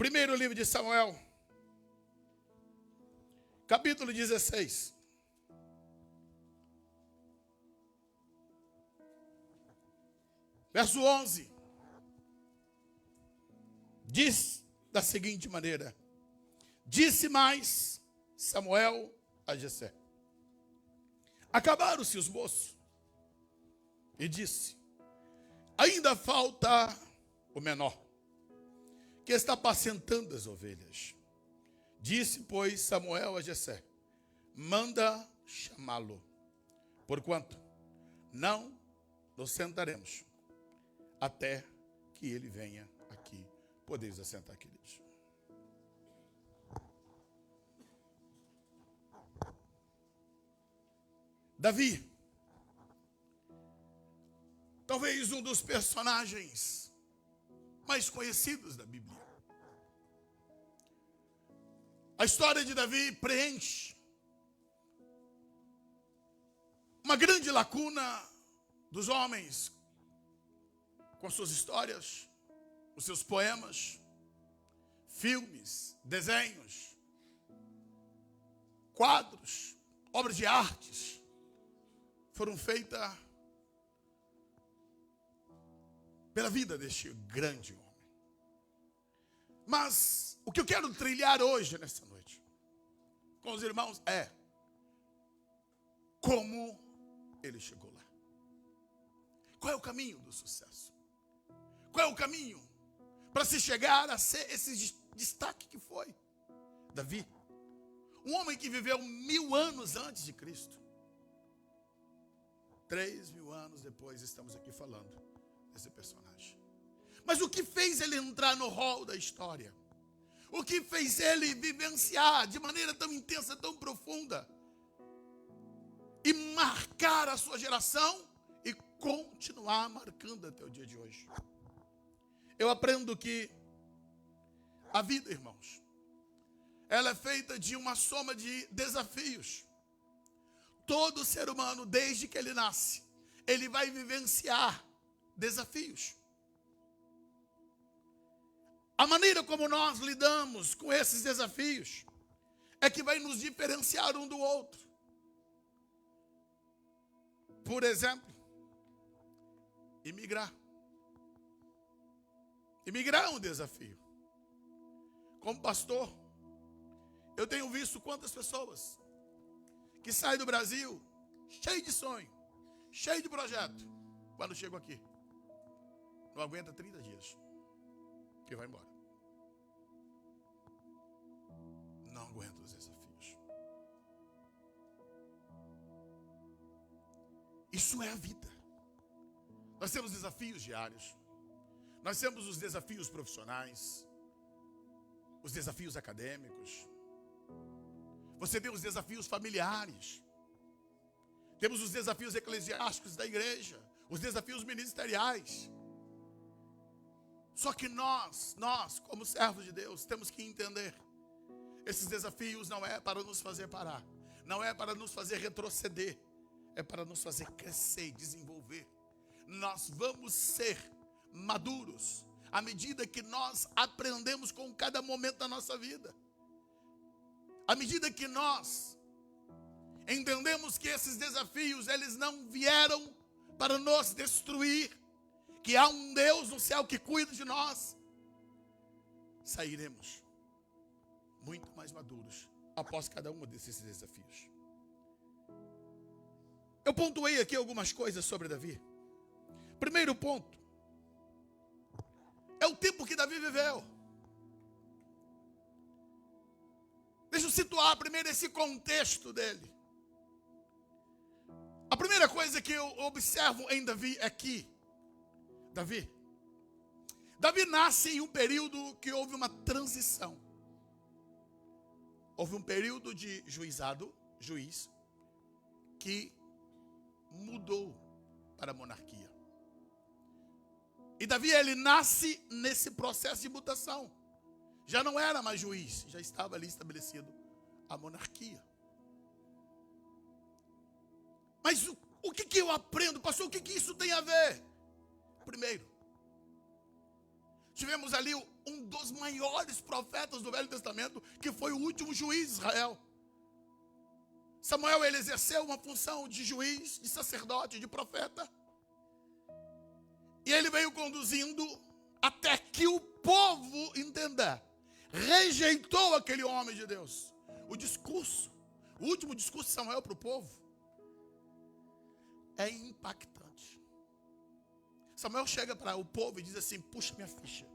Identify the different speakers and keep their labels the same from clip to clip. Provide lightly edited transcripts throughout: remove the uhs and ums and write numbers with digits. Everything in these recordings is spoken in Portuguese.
Speaker 1: Primeiro livro de Samuel, capítulo 16. Verso 11. Diz da seguinte maneira: disse mais Samuel a Jessé: acabaram-se os moços. E disse: ainda falta o menor, que está apacentando as ovelhas. Disse, pois, Samuel a Jessé: manda chamá-lo, porquanto não nos sentaremos até que ele venha aqui. Podeis assentar, queridos. Davi, talvez um dos personagens mais conhecidos da Bíblia. A história de Davi preenche uma grande lacuna dos homens com suas histórias, os seus poemas, filmes, desenhos, quadros, obras de artes foram feitas pela vida deste grande homem. Mas o que eu quero trilhar hoje, nessa noite, com os irmãos, é como ele chegou lá. Qual é o caminho do sucesso? Qual é o caminho para se chegar a ser esse destaque que foi Davi? Um homem que viveu 1000 anos antes de Cristo. 3000 anos depois estamos aqui falando desse personagem. Mas o que fez ele entrar no hall da história? O que fez ele vivenciar de maneira tão intensa, tão profunda, e marcar a sua geração e continuar marcando até o dia de hoje? Eu aprendo que a vida, irmãos, ela é feita de uma soma de desafios. Todo ser humano, desde que ele nasce, ele vai vivenciar desafios. A maneira como nós lidamos com esses desafios é que vai nos diferenciar um do outro. Por exemplo, imigrar. Imigrar é um desafio. Como pastor, eu tenho visto quantas pessoas que saem do Brasil cheio de sonho, cheio de projeto, quando chegam aqui não aguenta 30 dias e vai embora. Não aguenta os desafios. Isso é a vida. Nós temos desafios diários. Nós temos os desafios profissionais, os desafios acadêmicos. Você tem os desafios familiares. Temos os desafios eclesiásticos da igreja, os desafios ministeriais. Só que nós, como servos de Deus, temos que entender: esses desafios não é para nos fazer parar, não é para nos fazer retroceder, é para nos fazer crescer e desenvolver. Nós vamos ser maduros à medida que nós aprendemos com cada momento da nossa vida. À medida que nós entendemos que esses desafios, eles não vieram para nos destruir, que há um Deus no céu que cuida de nós, sairemos muito mais maduros após cada um desses desafios. Eu pontuei aqui algumas coisas sobre Davi. Primeiro ponto é o tempo que Davi viveu. Deixa eu situar primeiro esse contexto dele. A primeira coisa que eu observo em Davi é que Davi nasce em um período que houve uma transição. Houve um período de juiz, que mudou para a monarquia. E Davi, ele nasce nesse processo de mutação. Já não era mais juiz, já estava ali estabelecido a monarquia. Mas o que eu aprendo, pastor? O que isso tem a ver? Primeiro, tivemos ali um dos maiores profetas do Velho Testamento, que foi o último juiz de Israel. Samuel, ele exerceu uma função de juiz, de sacerdote, de profeta. E ele veio conduzindo até que o povo entenda. Rejeitou aquele homem de Deus. O discurso, o último discurso de Samuel para o povo é impactante. Samuel chega para o povo e diz assim: puxa minha ficha.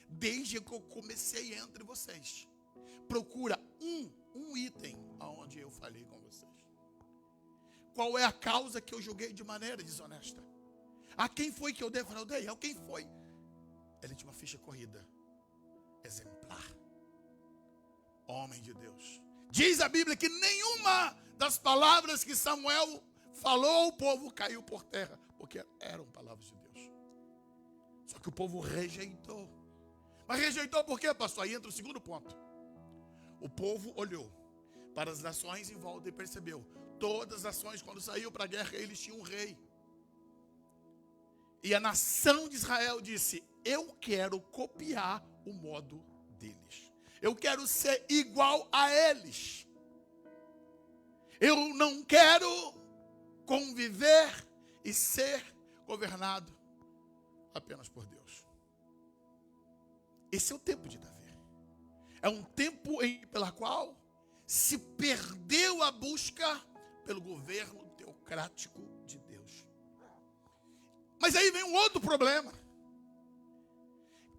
Speaker 1: Desde que eu comecei entre vocês, procura um item aonde eu falei com vocês. Qual é a causa que eu julguei de maneira desonesta? A quem foi que eu defraudei? A quem foi? Ele tinha uma ficha corrida. Exemplar. Homem de Deus. Diz a Bíblia que nenhuma das palavras que Samuel falou ao povo caiu por terra, porque eram palavras de Deus. Só que o povo rejeitou. Mas rejeitou por quê, pastor? Aí entra o segundo ponto. O povo olhou para as nações em volta e percebeu. Todas as nações, quando saiu para a guerra, eles tinham um rei. E a nação de Israel disse: eu quero copiar o modo deles. Eu quero ser igual a eles. Eu não quero conviver e ser governado apenas por Deus. Esse é o tempo de Davi. É um tempo pela qual se perdeu a busca pelo governo teocrático de Deus. Mas aí vem um outro problema.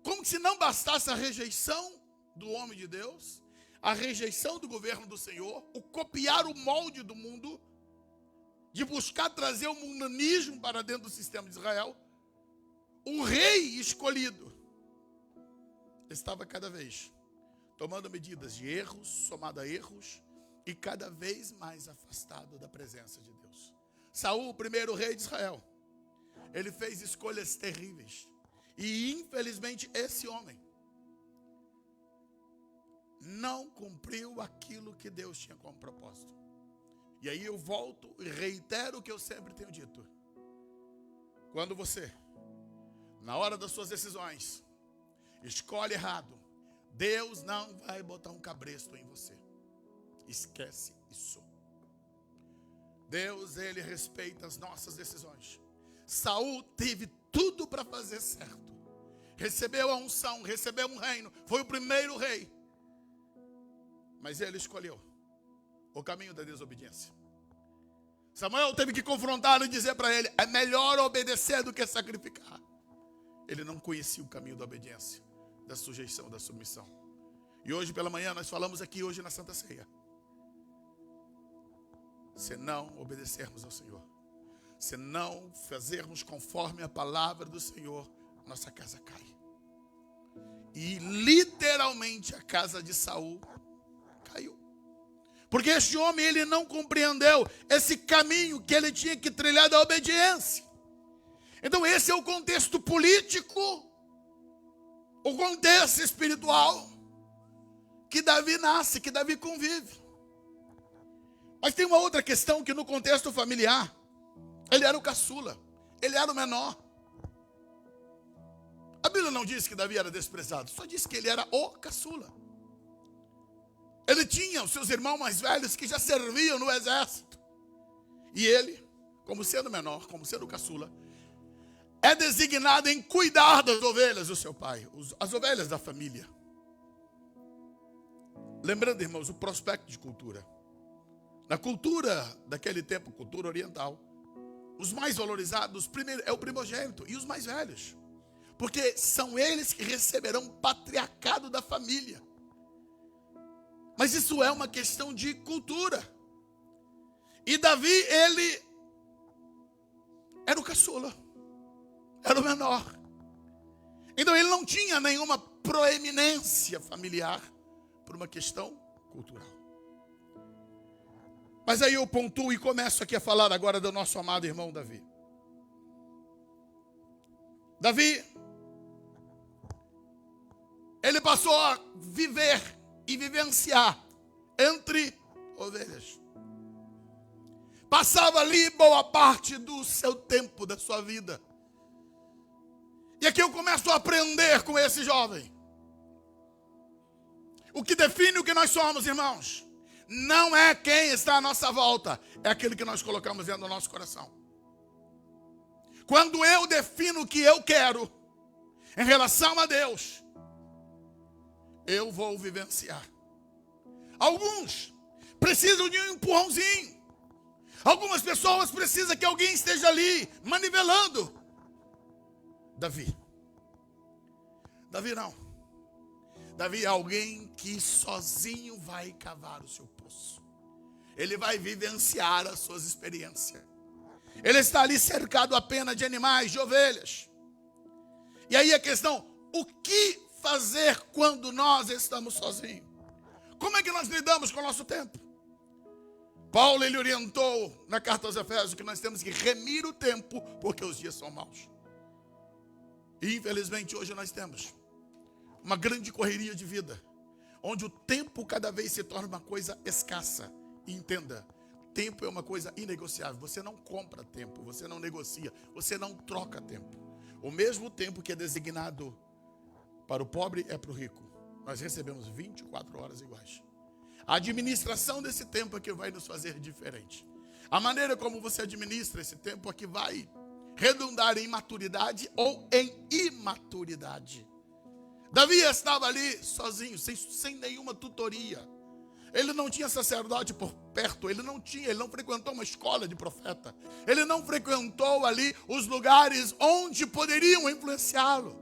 Speaker 1: Como se não bastasse a rejeição do homem de Deus, a rejeição do governo do Senhor, o copiar o molde do mundo, de buscar trazer o mundanismo para dentro do sistema de Israel, o rei escolhido estava cada vez tomando medidas de erros, somado a erros, e cada vez mais afastado da presença de Deus. Saul, o primeiro rei de Israel, ele fez escolhas terríveis. E infelizmente esse homem não cumpriu aquilo que Deus tinha como propósito. E aí eu volto e reitero o que eu sempre tenho dito. Quando você, na hora das suas decisões, escolhe errado, Deus não vai botar um cabresto em você. Esquece isso. Deus, ele respeita as nossas decisões. Saul teve tudo para fazer certo. Recebeu a unção, recebeu um reino, foi o primeiro rei. Mas ele escolheu o caminho da desobediência. Samuel teve que confrontá-lo e dizer para ele: é melhor obedecer do que sacrificar. Ele não conhecia o caminho da obediência, da sujeição, da submissão. E hoje pela manhã nós falamos aqui hoje na Santa Ceia. Se não obedecermos ao Senhor, se não fazermos conforme a palavra do Senhor, nossa casa cai. E literalmente a casa de Saul caiu. Porque este homem, ele não compreendeu esse caminho que ele tinha que trilhar da obediência. Então esse é o contexto político, o contexto espiritual que Davi nasce, que Davi convive. Mas tem uma outra questão, que no contexto familiar, ele era o caçula, ele era o menor. A Bíblia não diz que Davi era desprezado, só diz que ele era o caçula. Ele tinha os seus irmãos mais velhos que já serviam no exército. E ele, como sendo menor, como sendo caçula, é designado em cuidar das ovelhas do seu pai, as ovelhas da família. Lembrando, irmãos, o prospecto de cultura. Na cultura daquele tempo, cultura oriental, os mais valorizados, primeiro é o primogênito e os mais velhos. Porque são eles que receberão o patriarcado da família. Mas isso é uma questão de cultura. E Davi, ele era o caçula, era o menor. Então ele não tinha nenhuma proeminência familiar por uma questão cultural. Mas aí eu pontuo e começo aqui a falar agora do nosso amado irmão Davi. Davi, ele passou a viver e vivenciar entre ovelhas. Passava ali boa parte do seu tempo, da sua vida. E aqui eu começo a aprender com esse jovem. O que define o que nós somos, irmãos, não é quem está à nossa volta, é aquele que nós colocamos dentro do nosso coração. Quando eu defino o que eu quero em relação a Deus, eu vou vivenciar. Alguns precisam de um empurrãozinho. Algumas pessoas precisam que alguém esteja ali manivelando. Davi não. Davi é alguém que sozinho vai cavar o seu poço. Ele vai vivenciar as suas experiências. Ele está ali cercado apenas de animais, de ovelhas. E aí a questão, o que fazer quando nós estamos sozinhos? Como é que nós lidamos com o nosso tempo? Paulo, ele orientou na carta aos Efésios que nós temos que remir o tempo, porque os dias são maus. E infelizmente hoje nós temos uma grande correria de vida, onde o tempo cada vez se torna uma coisa escassa. E entenda, tempo é uma coisa inegociável. Você não compra tempo, você não negocia, você não troca tempo. O mesmo tempo que é designado para o pobre é para o rico. Nós recebemos 24 horas iguais. A administração desse tempo é que vai nos fazer diferente. A maneira como você administra esse tempo é que vai redundar em maturidade ou em imaturidade. Davi estava ali sozinho, sem nenhuma tutoria. Ele não tinha sacerdote por perto, ele não frequentou uma escola de profeta. Ele não frequentou ali os lugares onde poderiam influenciá-lo.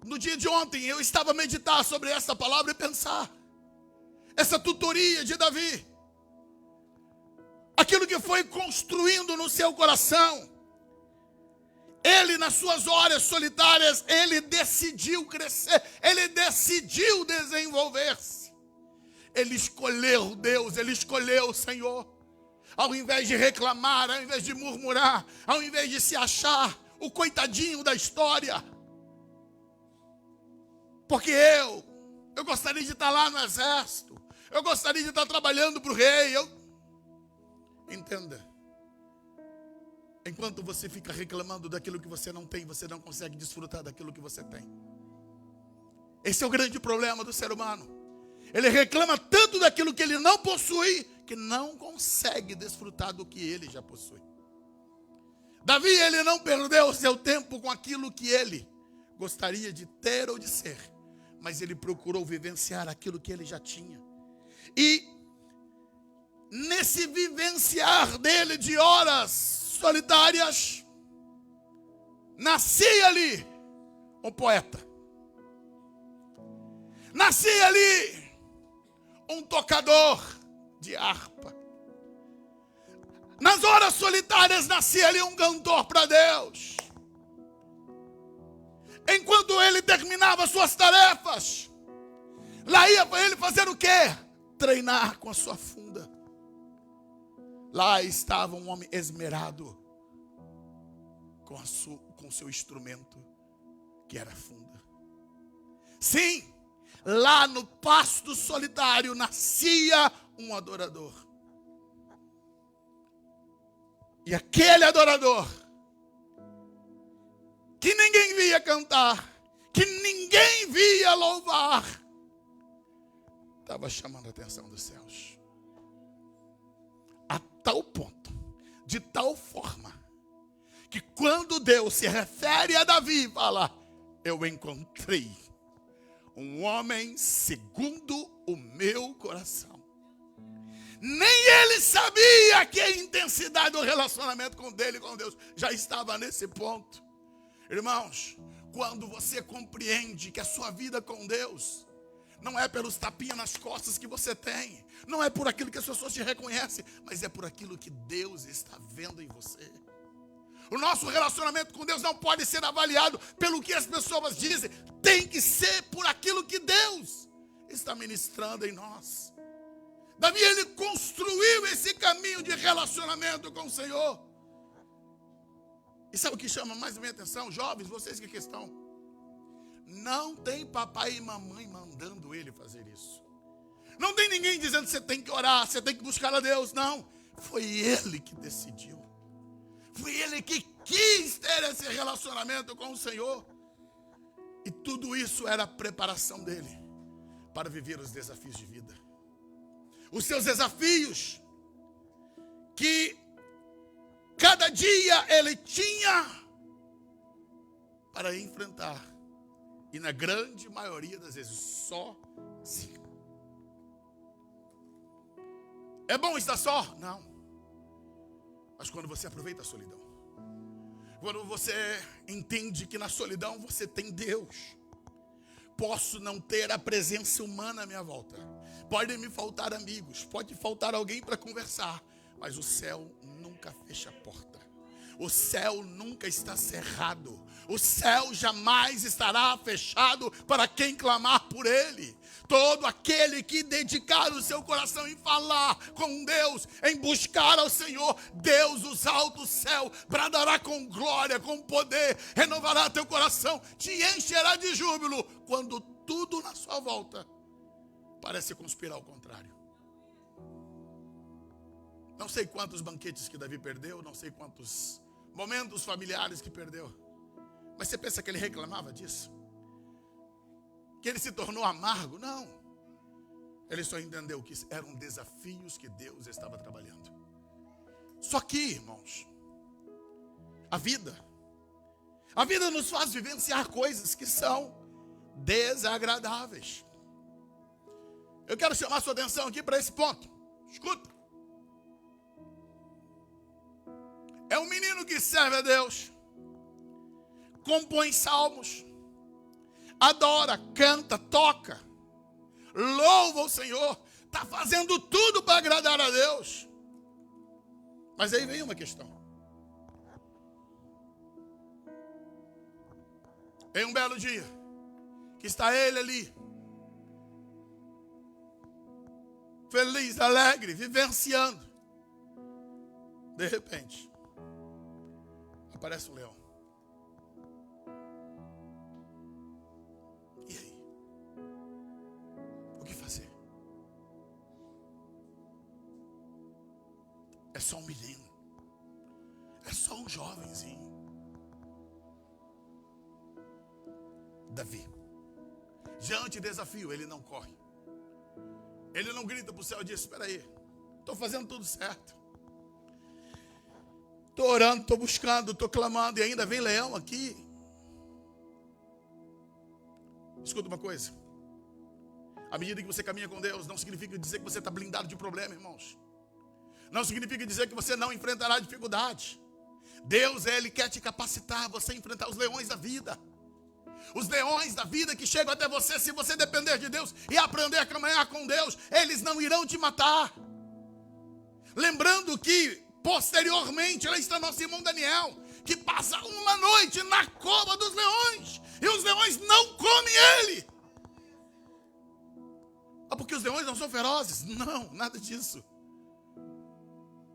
Speaker 1: No dia de ontem, eu estava a meditar sobre essa palavra e pensar. Essa tutoria de Davi. Aquilo que foi construindo no seu coração. Ele, nas suas horas solitárias, ele decidiu crescer, ele decidiu desenvolver-se. Ele escolheu Deus, ele escolheu o Senhor. Ao invés de reclamar, ao invés de murmurar, ao invés de se achar o coitadinho da história. Porque eu gostaria de estar lá no exército, eu gostaria de estar trabalhando para o rei. Entenda. Enquanto você fica reclamando daquilo que você não tem, você não consegue desfrutar daquilo que você tem. Esse é o grande problema do ser humano. Ele reclama tanto daquilo que ele não possui, que não consegue desfrutar do que ele já possui. Davi, ele não perdeu o seu tempo com aquilo que ele gostaria de ter ou de ser, mas ele procurou vivenciar aquilo que ele já tinha. E nesse vivenciar dele de horas solitárias, nascia ali um poeta. Nascia ali um tocador de harpa. Nas horas solitárias nascia ali um cantor para Deus. Enquanto ele terminava suas tarefas, lá ia para ele fazer o quê? Treinar com a sua funda. Lá estava um homem esmerado com o seu instrumento, que era a funda. Sim, lá no pasto solitário nascia um adorador. E aquele adorador, que ninguém via cantar, que ninguém via louvar, estava chamando a atenção dos céus. A tal ponto, de tal forma, que quando Deus se refere a Davi, fala: eu encontrei um homem segundo o meu coração. Nem ele sabia que a intensidade do relacionamento com Deus já estava nesse ponto. Irmãos, quando você compreende que a sua vida com Deus não é pelos tapinhas nas costas que você tem, não é por aquilo que as pessoas te reconhecem, mas é por aquilo que Deus está vendo em você. O nosso relacionamento com Deus não pode ser avaliado pelo que as pessoas dizem, tem que ser por aquilo que Deus está ministrando em nós. Davi, ele construiu esse caminho de relacionamento com o Senhor. E sabe o que chama mais a minha atenção? Jovens, vocês que estão, não tem papai e mamãe mandando ele fazer isso. Não tem ninguém dizendo que você tem que orar, você tem que buscar a Deus. Não, foi ele que decidiu. Foi ele que quis ter esse relacionamento com o Senhor. E tudo isso era a preparação dele para viver os desafios de vida. Os seus desafios que cada dia ele tinha para enfrentar. E na grande maioria das vezes, sozinho. É bom estar só? Não. Mas quando você aproveita a solidão, quando você entende que na solidão você tem Deus. Posso não ter a presença humana à minha volta. Podem me faltar amigos, pode faltar alguém para conversar. Mas o céu nunca fecha a porta. O céu nunca está cerrado. O céu jamais estará fechado para quem clamar por ele. Todo aquele que dedicar o seu coração em falar com Deus, em buscar ao Senhor, Deus dos altos céus bradará com glória, com poder, renovará teu coração, te encherá de júbilo, quando tudo na sua volta parece conspirar ao contrário. Não sei quantos banquetes que Davi perdeu, não sei quantos momentos familiares que perdeu. Mas você pensa que ele reclamava disso? Que ele se tornou amargo? Não. Ele só entendeu que eram desafios que Deus estava trabalhando. Só que, irmãos, a vida nos faz vivenciar coisas que são desagradáveis. Eu quero chamar sua atenção aqui para esse ponto. Escuta. É um menino que serve a Deus, compõe salmos, adora, canta, toca, louva o Senhor, está fazendo tudo para agradar a Deus. Mas aí vem uma questão. Em um belo dia, que está ele ali, feliz, alegre, vivenciando. De repente, aparece um leão. E aí? O que fazer? É só um menino. É só um jovenzinho. Davi. Diante do desafio, ele não corre. Ele não grita para o céu e diz: espera aí, estou fazendo tudo certo. Estou orando, estou buscando, estou clamando, e ainda vem leão aqui. Escuta uma coisa. À medida que você caminha com Deus, não significa dizer que você está blindado de problema, irmãos. Não significa dizer que você não enfrentará dificuldade. Deus, Ele quer te capacitar, você a enfrentar os leões da vida. Os leões da vida que chegam até você, se você depender de Deus e aprender a caminhar com Deus, eles não irão te matar. Lembrando que posteriormente, lá está nosso irmão Daniel, que passa uma noite na cova dos leões, e os leões não comem ele. É porque os leões não são ferozes? Não, nada disso.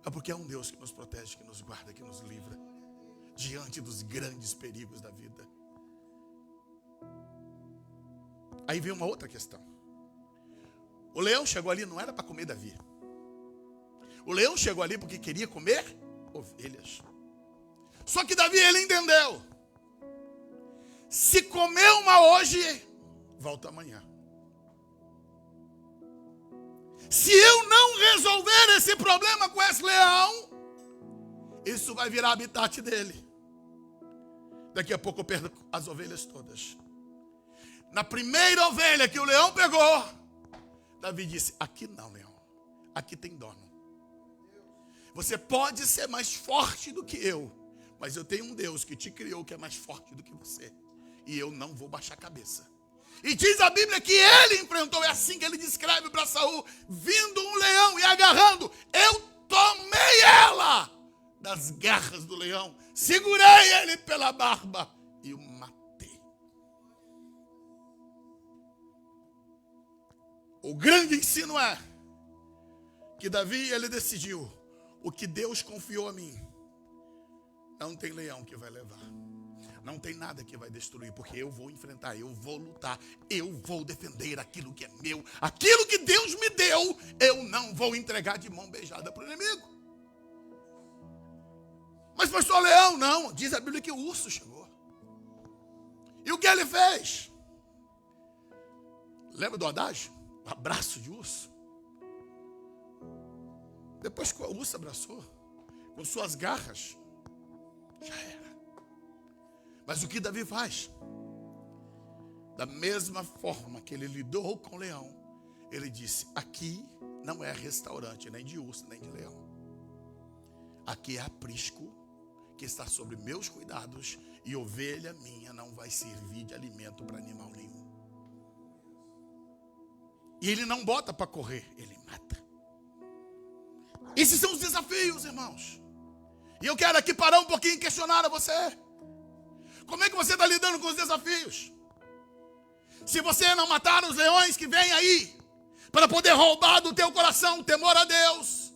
Speaker 1: É porque é um Deus que nos protege, que nos guarda, que nos livra diante dos grandes perigos da vida. Aí vem uma outra questão. O leão chegou ali, não era para comer Davi. O leão chegou ali porque queria comer ovelhas. Só que Davi, ele entendeu. Se comer uma hoje, volta amanhã. Se eu não resolver esse problema com esse leão, isso vai virar habitat dele. Daqui a pouco eu perco as ovelhas todas. Na primeira ovelha que o leão pegou, Davi disse: aqui não, leão. Aqui tem dono. Você pode ser mais forte do que eu, mas eu tenho um Deus que te criou que é mais forte do que você. E eu não vou baixar a cabeça. E diz a Bíblia que ele enfrentou, é assim que ele descreve para Saul, vindo um leão e agarrando. Eu tomei ela das garras do leão, segurei ele pela barba e o matei. O grande ensino é que Davi, ele decidiu: o que Deus confiou a mim, não tem leão que vai levar. Não tem nada que vai destruir, porque eu vou enfrentar, eu vou lutar, eu vou defender aquilo que é meu. Aquilo que Deus me deu, eu não vou entregar de mão beijada para o inimigo. Mas pastor leão, não. Diz a Bíblia que o urso chegou. E o que ele fez? Lembra do adágio? Um abraço de urso. Depois que o urso abraçou, com suas garras, já era. Mas o que Davi faz? Da mesma forma que ele lidou com o leão, ele disse: aqui não é restaurante, nem de urso, nem de leão. Aqui é aprisco que está sobre meus cuidados, e ovelha minha não vai servir de alimento para animal nenhum. E ele não bota para correr, ele mata. Esses são os desafios, irmãos. E eu quero aqui parar um pouquinho e questionar a você. Como é que você está lidando com os desafios? Se você não matar os leões que vêm aí, para poder roubar do teu coração temor a Deus,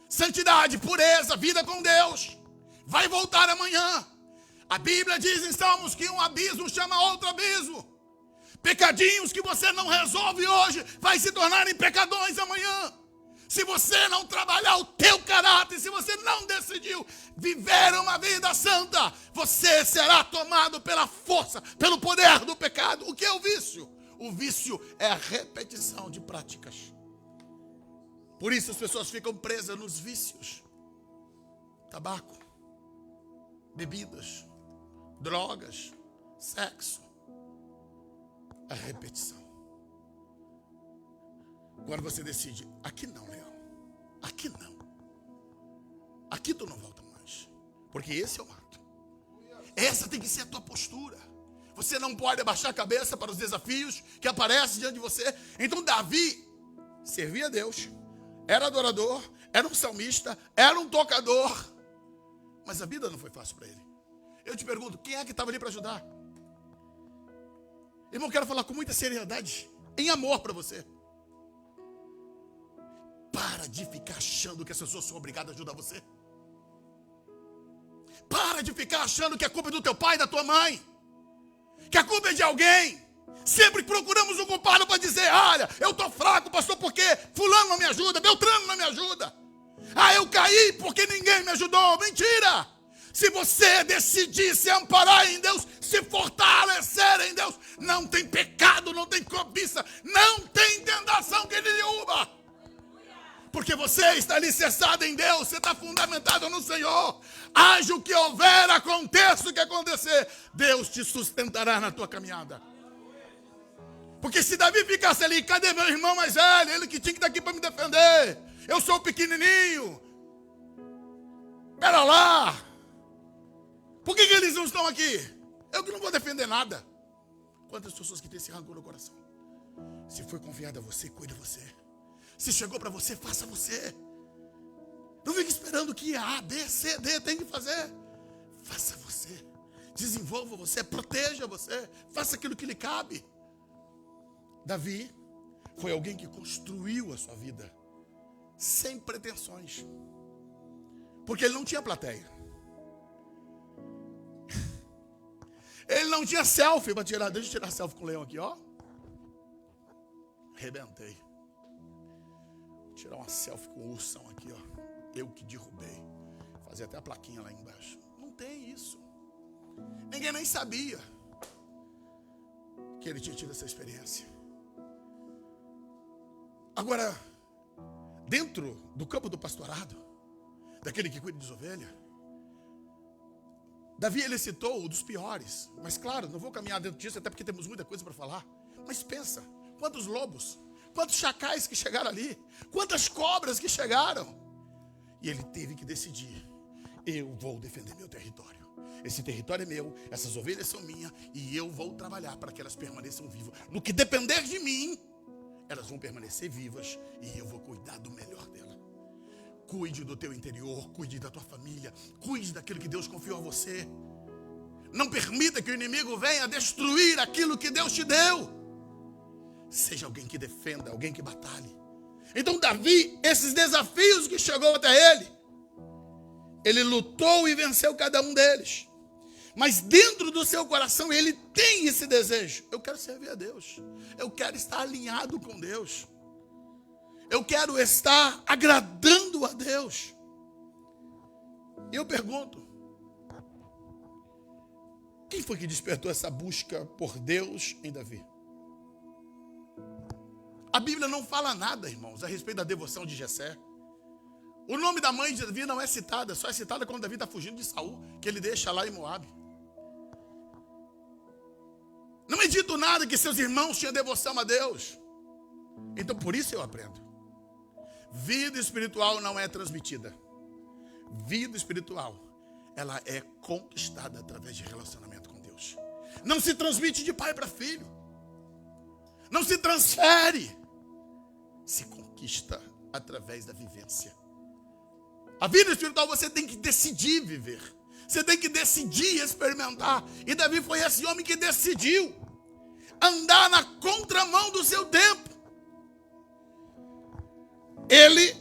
Speaker 1: santidade, pureza, vida com Deus, vai voltar amanhã. A Bíblia diz em Salmos que um abismo chama outro abismo. Pecadinhos que você não resolve hoje, vai se tornarem pecadões amanhã. Se você não trabalhar o teu caráter, se você não decidiu viver uma vida santa, você será tomado pela força, pelo poder do pecado. O que é o vício? O vício é a repetição de práticas. Por isso as pessoas ficam presas nos vícios. Tabaco, bebidas, drogas, sexo. A repetição. Agora você decide: aqui não, leão. Aqui não. Aqui tu não volta mais. Porque esse eu mato. Essa tem que ser a tua postura. Você não pode abaixar a cabeça para os desafios que aparecem diante de você. Então Davi servia a Deus, era adorador, era um salmista, era um tocador. Mas a vida não foi fácil para ele. Eu te pergunto, quem é que estava ali para ajudar? Irmão, quero falar com muita seriedade, em amor para você. Para de ficar achando que as pessoas são obrigadas a ajudar você. Para de ficar achando que a culpa é do teu pai, da tua mãe. Que a culpa é de alguém. Sempre procuramos um culpado para dizer: olha, eu estou fraco, pastor, porque fulano não me ajuda, Beltrano não me ajuda. Ah, eu caí porque ninguém me ajudou. Mentira! Se você decidir se amparar em Deus, se fortalecer em Deus, não tem pecado, não tem cobiça, não tem tentação que lhe derruba. Porque você está alicerçado em Deus, você está fundamentado no Senhor. Haja o que houver, aconteça o que acontecer, Deus te sustentará na tua caminhada. Porque se Davi ficasse ali: cadê meu irmão mais velho? Ele que tinha que estar aqui para me defender. Eu sou pequenininho. Pera lá. Por que eles não estão aqui? Eu que não vou defender nada. Quantas pessoas que têm esse rancor no coração? Se foi confiado a você, cuida você. Se chegou para você, faça você. Não fique esperando que A, B, C, D tem que fazer. Faça você. Desenvolva você, proteja você. Faça aquilo que lhe cabe. Davi foi alguém que construiu a sua vida sem pretensões. Porque ele não tinha plateia. Ele não tinha selfie para tirar. Deixa eu tirar selfie com o leão aqui, ó. Arrebentei. Vou tirar uma selfie com o ursão aqui, ó. Eu que derrubei. Fazer até a plaquinha lá embaixo. Não tem isso. Ninguém nem sabia que ele tinha tido essa experiência. Agora, dentro do campo do pastorado, daquele que cuida de ovelha, Davi, ele citou o dos piores. Mas claro, não vou caminhar dentro disso, até porque temos muita coisa para falar. Mas pensa, quantos lobos, quantos chacais que chegaram ali, quantas cobras que chegaram. E ele teve que decidir: eu vou defender meu território. Esse território é meu, essas ovelhas são minhas, e eu vou trabalhar para que elas permaneçam vivas. No que depender de mim, elas vão permanecer vivas, e eu vou cuidar do melhor dela. Cuide do teu interior, cuide da tua família, cuide daquilo que Deus confiou a você. Não permita que o inimigo venha destruir aquilo que Deus te deu. Seja alguém que defenda, alguém que batalhe. Então Davi, esses desafios que chegou até ele lutou e venceu cada um deles. Mas dentro do seu coração ele tem esse desejo: eu quero servir a Deus, eu quero estar alinhado com Deus, eu quero estar agradando a Deus. E eu pergunto: Quem foi que despertou essa busca por Deus em Davi? A Bíblia não fala nada, irmãos, a respeito da devoção de Jessé. O nome da mãe de Davi não é citada, só é citada quando Davi está fugindo de Saul, que ele deixa lá em Moabe. Não é dito nada que seus irmãos tinham devoção a Deus. Então por isso eu aprendo. Vida espiritual não é transmitida. Vida espiritual, ela é conquistada através de relacionamento com Deus. Não se transmite de pai para filho. Não se transfere. Se conquista através da vivência. A vida espiritual você tem que decidir viver. Você tem que decidir experimentar. E Davi foi esse homem que decidiu andar na contramão do seu tempo. Ele,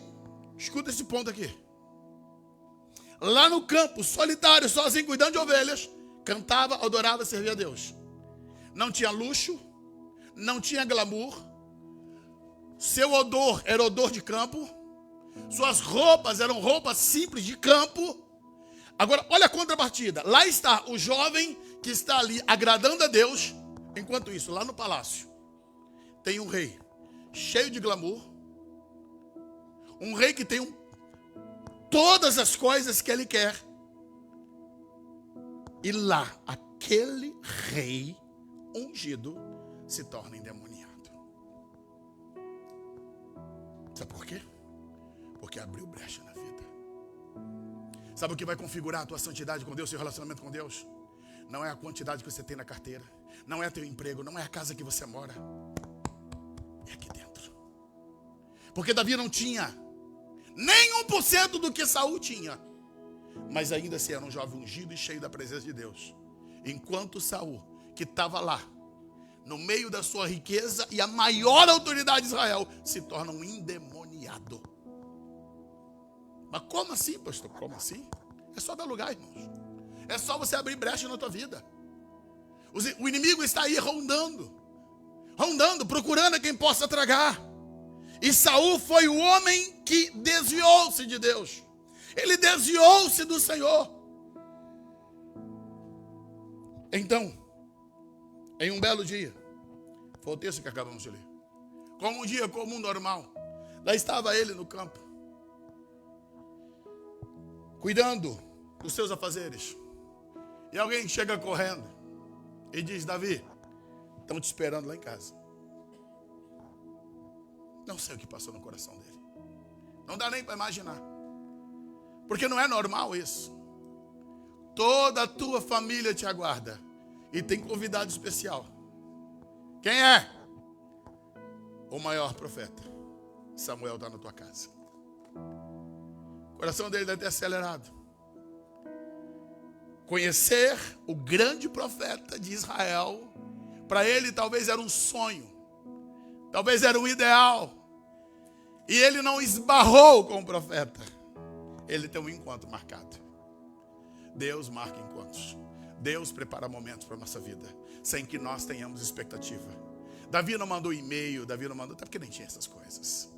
Speaker 1: escuta esse ponto aqui. Lá no campo, solitário, sozinho, cuidando de ovelhas, cantava, adorava, servia a Deus. Não tinha luxo, não tinha glamour. Seu odor era odor de campo. Suas roupas eram roupas simples de campo. Agora, olha a contrapartida. Lá está o jovem que está ali agradando a Deus. Enquanto isso, lá no palácio, tem um rei cheio de glamour. Um rei que tem todas as coisas que ele quer. E lá, aquele rei ungido se torna endemoniado. Sabe por quê? Porque abriu brecha na vida. Sabe o que vai configurar a tua santidade com Deus, seu relacionamento com Deus? Não é a quantidade que você tem na carteira. Não é teu emprego, não é a casa que você mora. É aqui dentro. Porque Davi não tinha nem 1% do que Saul tinha. Mas ainda assim era um jovem ungido e cheio da presença de Deus. Enquanto Saul, que estava lá, no meio da sua riqueza e a maior autoridade de Israel, se torna um endemoniado. Mas como assim, pastor? Como assim? É só dar lugar, irmãos. É só você abrir brecha na tua vida. O inimigo está aí rondando, procurando a quem possa tragar. E Saul foi o homem que desviou-se de Deus. Ele desviou-se do Senhor. Então, em um belo dia, foi o texto que acabamos de ler, como um dia comum normal, lá estava ele no campo, cuidando dos seus afazeres. E alguém chega correndo e diz: Davi, estão te esperando lá em casa. Não sei o que passou no coração dele. Não dá nem para imaginar. Porque não é normal isso. Toda a tua família te aguarda. E tem convidado especial. Quem é? O maior profeta. Samuel está na tua casa. O coração dele deve ter acelerado. Conhecer o grande profeta de Israel, para ele talvez era um sonho. Talvez era um ideal. E ele não esbarrou com o profeta. Ele tem um encontro marcado. Deus marca encontros. Deus prepara momentos para a nossa vida, sem que nós tenhamos expectativa. Davi não mandou e-mail, Davi não mandou, até porque nem tinha essas coisas.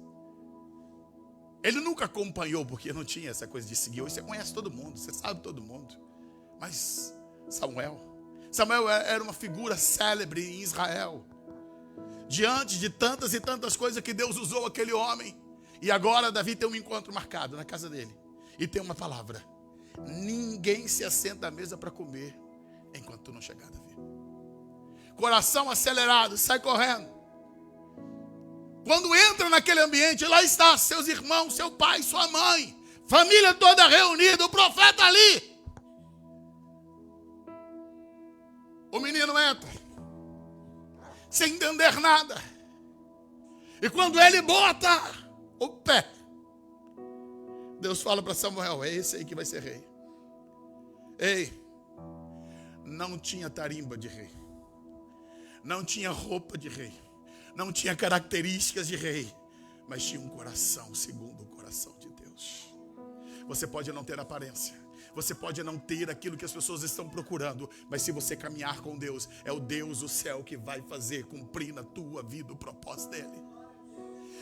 Speaker 1: Ele nunca acompanhou, porque não tinha essa coisa de seguir. Hoje você conhece todo mundo, você sabe todo mundo. Mas Samuel era uma figura célebre em Israel. Diante de tantas e tantas coisas que Deus usou aquele homem. E agora Davi tem um encontro marcado na casa dele. E tem uma palavra: ninguém se assenta à mesa para comer enquanto tu não chegar, Davi. Coração acelerado, sai correndo. Quando entra naquele ambiente, lá está seus irmãos, seu pai, sua mãe, família toda reunida, o profeta ali. O menino entra, sem entender nada. E quando ele bota o pé, Deus fala para Samuel: é esse aí que vai ser rei. Ei, não tinha tarimba de rei, não tinha roupa de rei, não tinha características de rei, mas tinha um coração segundo o coração de Deus. Você pode não ter aparência, você pode não ter aquilo que as pessoas estão procurando, mas se você caminhar com Deus, é o Deus do céu que vai fazer cumprir na tua vida o propósito dele.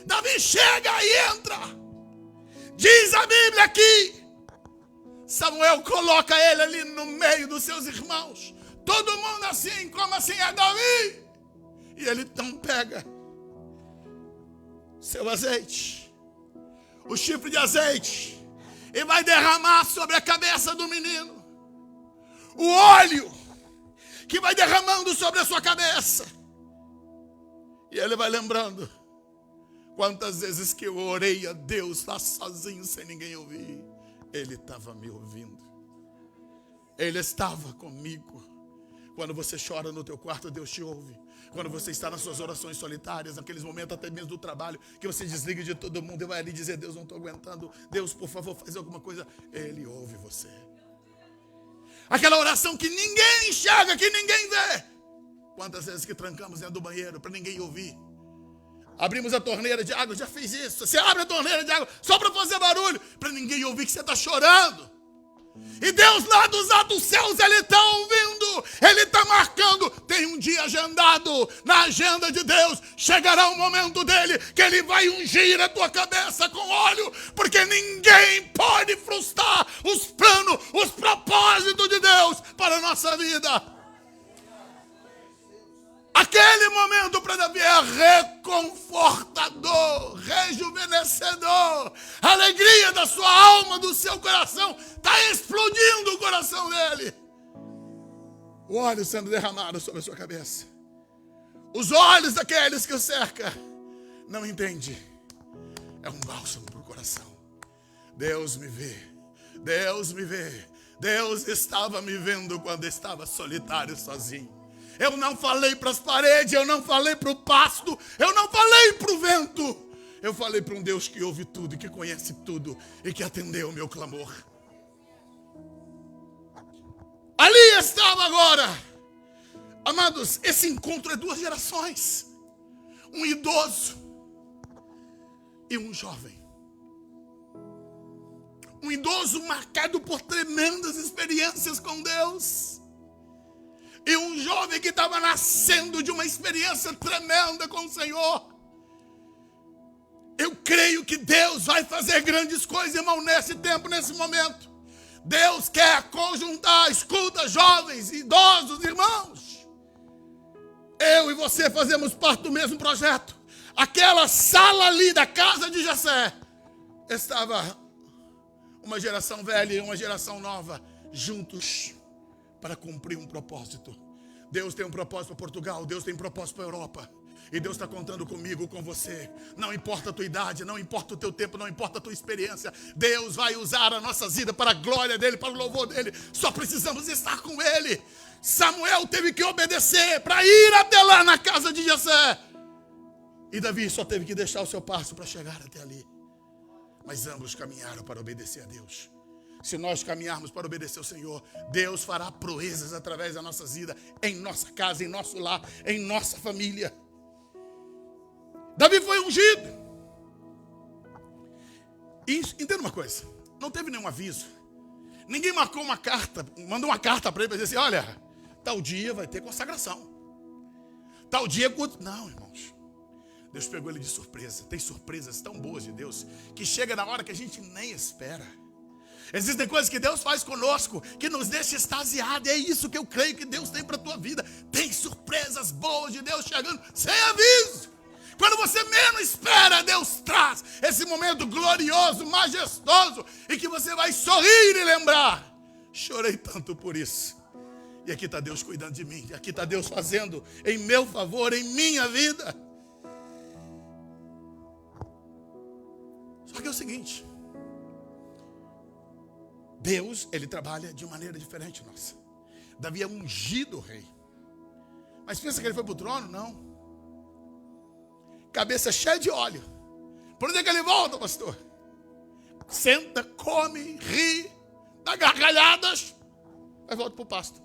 Speaker 1: Davi chega e entra. Diz a Bíblia aqui, Samuel coloca ele ali no meio dos seus irmãos. Todo mundo assim, como assim é Davi? E ele então pega seu azeite, o chifre de azeite, e vai derramar sobre a cabeça do menino. O óleo que vai derramando sobre a sua cabeça. E ele vai lembrando quantas vezes que eu orei a Deus lá sozinho, sem ninguém ouvir. Ele estava me ouvindo. Ele estava comigo. Quando você chora no teu quarto, Deus te ouve. Quando você está nas suas orações solitárias, naqueles momentos até mesmo do trabalho, que você desliga de todo mundo e vai ali dizer: Deus, não estou aguentando. Deus, por favor, faz alguma coisa. Ele ouve você. Aquela oração que ninguém enxerga, que ninguém vê. Quantas vezes que trancamos dentro do banheiro para ninguém ouvir. Abrimos a torneira de água, já fez isso. Você abre a torneira de água só para fazer barulho, para ninguém ouvir que você está chorando. E Deus lá dos altos céus, Ele está ouvindo, Ele está marcando. Tem um dia agendado na agenda de Deus. Chegará o momento dele, que Ele vai ungir a tua cabeça com óleo, porque ninguém pode frustrar os planos, os propósitos de Deus para a nossa vida. Aquele momento para Davi é reconfortador, rejuvenescedor. A alegria da sua alma, do seu coração, está explodindo o coração dele. O óleo sendo derramado sobre a sua cabeça. Os olhos daqueles que o cercam não entendem. É um bálsamo para o coração. Deus me vê. Deus me vê. Deus estava me vendo quando estava solitário, sozinho. Eu não falei para as paredes, eu não falei para o pasto, eu não falei para o vento. Eu falei para um Deus que ouve tudo e que conhece tudo e que atendeu o meu clamor. Ali estava agora. Amados, esse encontro é 2 gerações. Um idoso e um jovem. Um idoso marcado por tremendas experiências com Deus. E um jovem que estava nascendo de uma experiência tremenda com o Senhor. Eu creio que Deus vai fazer grandes coisas, irmão, nesse tempo, nesse momento. Deus quer conjuntar, escuta, jovens, idosos, irmãos. Eu e você fazemos parte do mesmo projeto. Aquela sala ali da casa de Jessé, estava uma geração velha e uma geração nova, juntos, para cumprir um propósito. Deus tem um propósito para Portugal, Deus tem um propósito para a Europa. E Deus está contando comigo, com você. Não importa a tua idade, não importa o teu tempo, não importa a tua experiência. Deus vai usar a nossa vida para a glória dEle, para o louvor dEle. Só precisamos estar com Ele. Samuel teve que obedecer para ir até lá na casa de Jessé. E Davi só teve que deixar o seu passo para chegar até ali. Mas ambos caminharam para obedecer a Deus. Se nós caminharmos para obedecer ao Senhor, Deus fará proezas através das nossas vidas, em nossa casa, em nosso lar, em nossa família. Davi foi ungido. E entenda uma coisa, não teve nenhum aviso. Ninguém marcou uma carta, mandou uma carta para ele para dizer assim: olha, tal dia vai ter consagração. Tal dia... Não, irmãos. Deus pegou ele de surpresa. Tem surpresas tão boas de Deus que chega na hora que a gente nem espera. Existem coisas que Deus faz conosco que nos deixa extasiados. É isso que eu creio que Deus tem para a tua vida. Tem surpresas boas de Deus chegando sem aviso. Quando você menos espera, Deus traz esse momento glorioso, majestoso, e que você vai sorrir e lembrar: chorei tanto por isso. E aqui está Deus cuidando de mim. Aqui está Deus fazendo em meu favor, em minha vida. Só que é o seguinte: Deus, Ele trabalha de maneira diferente nossa. Davi é ungido rei. Mas pensa que ele foi para o trono? Não. Cabeça cheia de óleo. Por onde é que ele volta, pastor? Senta, come, ri, dá gargalhadas, aí volta para o pasto.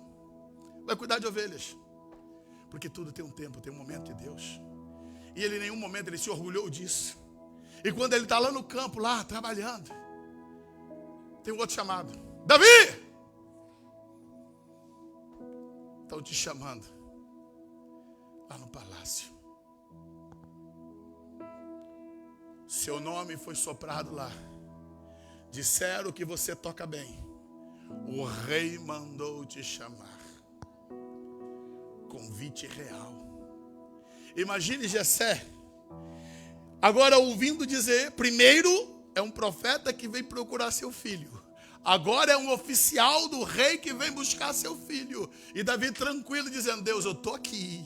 Speaker 1: Vai cuidar de ovelhas. Porque tudo tem um tempo, tem um momento de Deus. E ele em nenhum momento ele se orgulhou disso. E quando ele está lá no campo, lá, trabalhando, tem um outro chamado: Davi! Estão te chamando lá no palácio. Seu nome foi soprado lá. Disseram que você toca bem. O rei mandou te chamar. convite real. Imagine Jessé, agora ouvindo dizer, primeiro é um profeta que vem procurar seu filho. Agora é um oficial do rei que vem buscar seu filho. E Davi tranquilo dizendo, Deus, eu estou aqui.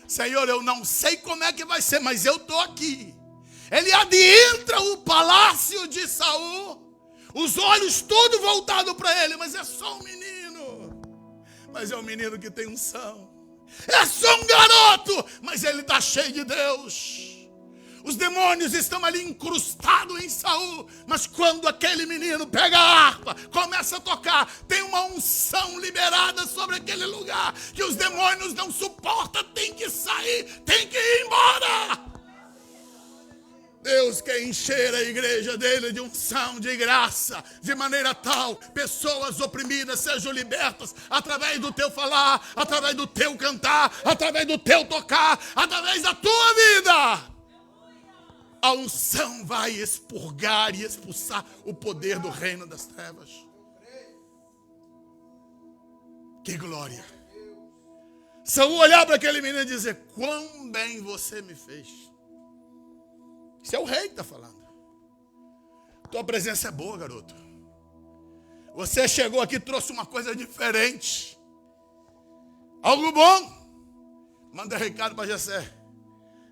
Speaker 1: Senhor, eu não sei como é que vai ser, mas eu estou aqui. Ele adentra o palácio de Saul, os olhos todos voltados para ele, mas é só um menino. Mas é um menino que tem unção. É só um garoto, mas ele está cheio de Deus. Os demônios estão ali incrustados em Saul, mas quando aquele menino pega a harpa, começa a tocar, tem uma unção liberada sobre aquele lugar, que os demônios não suportam, tem que sair, tem que ir embora. Deus quer encher a igreja dele de unção, de graça, de maneira tal, pessoas oprimidas sejam libertas, através do teu falar, através do teu cantar, através do teu tocar, através da tua vida. A unção vai expurgar e expulsar o poder do reino das trevas. Que glória. Saul olhar para aquele menino e dizer, quão bem você me fez. Isso é o rei que está falando. Tua presença é boa, garoto. Você chegou aqui e trouxe uma coisa diferente. Algo bom. Manda recado para Jessé.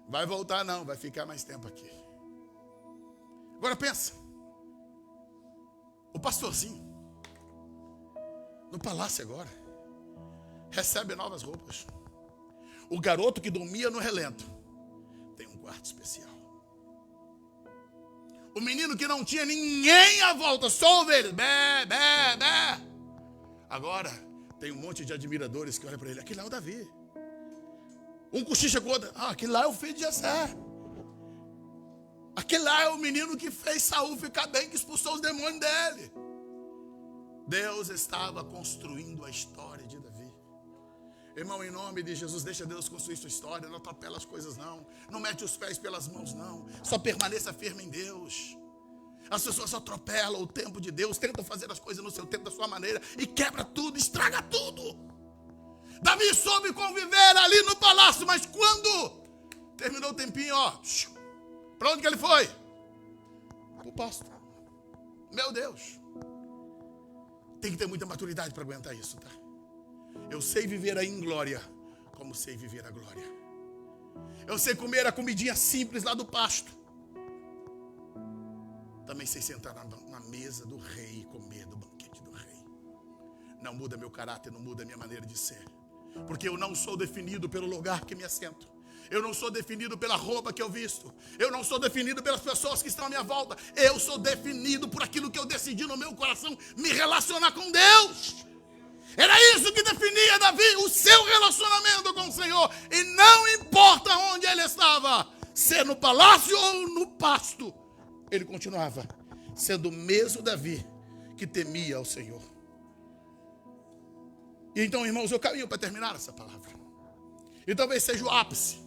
Speaker 1: Vai voltar não, vai ficar mais tempo aqui. Agora pensa. O pastorzinho, no palácio agora, recebe novas roupas. O garoto que dormia no relento tem um quarto especial. O menino que não tinha ninguém à volta, só ovelhas, bé, bé, bé. Agora tem um monte de admiradores que olham para ele. Aquele lá é o Davi. Um cochicha com o outro. Aquele lá é o filho de Jessé. Aquele lá é o menino que fez Saul ficar bem, que expulsou os demônios dele. Deus estava construindo a história de Davi. Irmão, em nome de Jesus, deixa Deus construir sua história. Não atropela as coisas não. Não mete os pés pelas mãos não. Só permaneça firme em Deus. As pessoas só atropelam o tempo de Deus. Tentam fazer as coisas no seu tempo, da sua maneira. E quebra tudo, estraga tudo. Davi soube conviver ali no palácio. Mas quando terminou o tempinho, para onde que ele foi? Para o pasto. Meu Deus. Tem que ter muita maturidade para aguentar isso, tá? Eu sei viver a inglória, como sei viver a glória. Eu sei comer a comidinha simples lá do pasto. Também sei sentar na mesa do rei e comer do banquete do rei. Não muda meu caráter, não muda a minha maneira de ser. Porque eu não sou definido pelo lugar que me assento. Eu não sou definido pela roupa que eu visto. Eu não sou definido pelas pessoas que estão à minha volta. Eu sou definido por aquilo que eu decidi no meu coração, me relacionar com Deus. Era isso que definia Davi, o seu relacionamento com o Senhor. E não importa onde ele estava, se no palácio ou no pasto, ele continuava sendo o mesmo Davi que temia ao Senhor. E então, irmãos, eu caminho para terminar essa palavra. E talvez seja o ápice.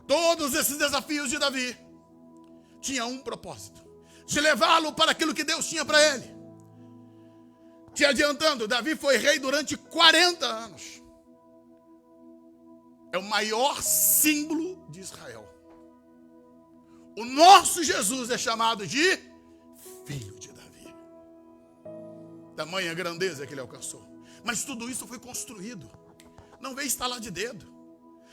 Speaker 1: Todos esses desafios de Davi tinham um propósito: de levá-lo para aquilo que Deus tinha para ele. Te adiantando, Davi foi rei durante 40 anos. É o maior símbolo de Israel. O nosso Jesus é chamado de Filho de Davi. Tamanha grandeza que ele alcançou. Mas tudo isso foi construído. Não veio estalar de dedo.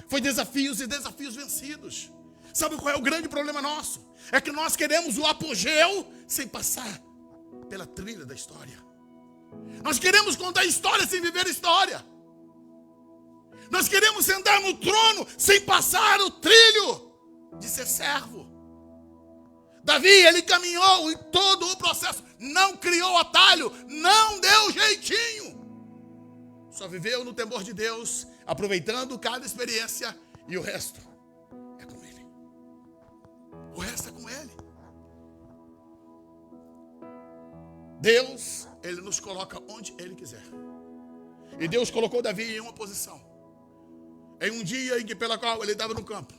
Speaker 1: Foi desafios e desafios vencidos. Sabe qual é o grande problema nosso? É que nós queremos o apogeu sem passar pela trilha da história. Nós queremos contar história sem viver história. Nós queremos sentar no trono sem passar o trilho de ser servo. Davi, ele caminhou em todo o processo. Não criou atalho, não deu jeitinho. Só viveu no temor de Deus, aproveitando cada experiência. E o resto é com ele. O resto é com ele. Deus, ele nos coloca onde ele quiser. E Deus colocou Davi em uma posição. Em um dia em que pela qual ele estava no campo,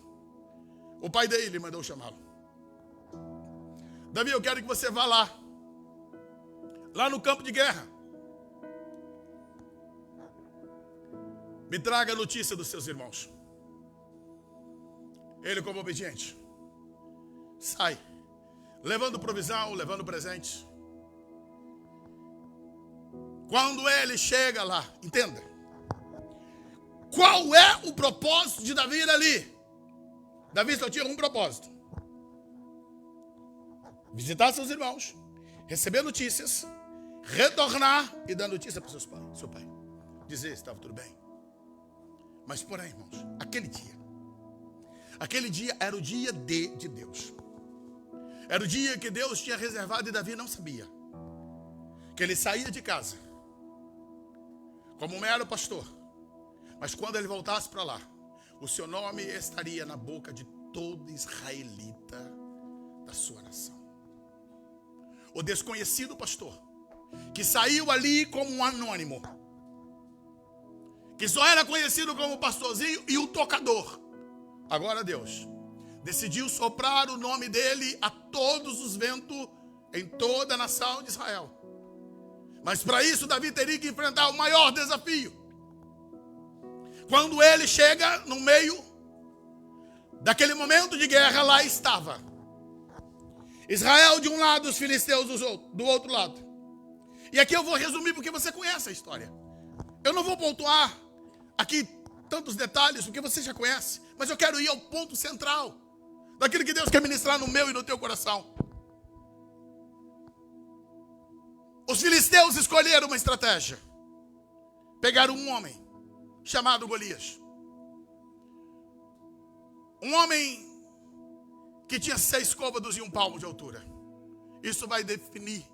Speaker 1: o pai dele mandou chamá-lo. Davi, eu quero que você vá lá no campo de guerra. me traga a notícia dos seus irmãos. Ele, como obediente, sai, levando provisão, levando presente. Quando ele chega lá, entenda, qual é o propósito de Davi ir ali? Davi só tinha um propósito: visitar seus irmãos, receber notícias, retornar e dar notícia para seu pai. Dizer se estava tudo bem. Mas porém, irmãos, aquele dia era o dia de Deus. Era o dia que Deus tinha reservado e Davi não sabia. Que ele saía de casa como um mero pastor. Mas quando ele voltasse para lá, o seu nome estaria na boca de todo israelita da sua nação. O desconhecido pastor, que saiu ali como um anônimo, que só era conhecido como pastorzinho e o tocador. Agora Deus decidiu soprar o nome dele a todos os ventos em toda a nação de Israel. Mas para isso Davi teria que enfrentar o maior desafio. Quando ele chega no meio daquele momento de guerra, lá estava Israel de um lado, os filisteus do outro lado. E aqui eu vou resumir porque você conhece a história. Eu não vou pontuar aqui tantos detalhes porque você já conhece, mas eu quero ir ao ponto central daquilo que Deus quer ministrar no meu e no teu coração. Os filisteus escolheram uma estratégia. Pegaram um homem chamado Golias. Um homem que tinha 6 côvados e 1 palmo de altura. Isso vai definir,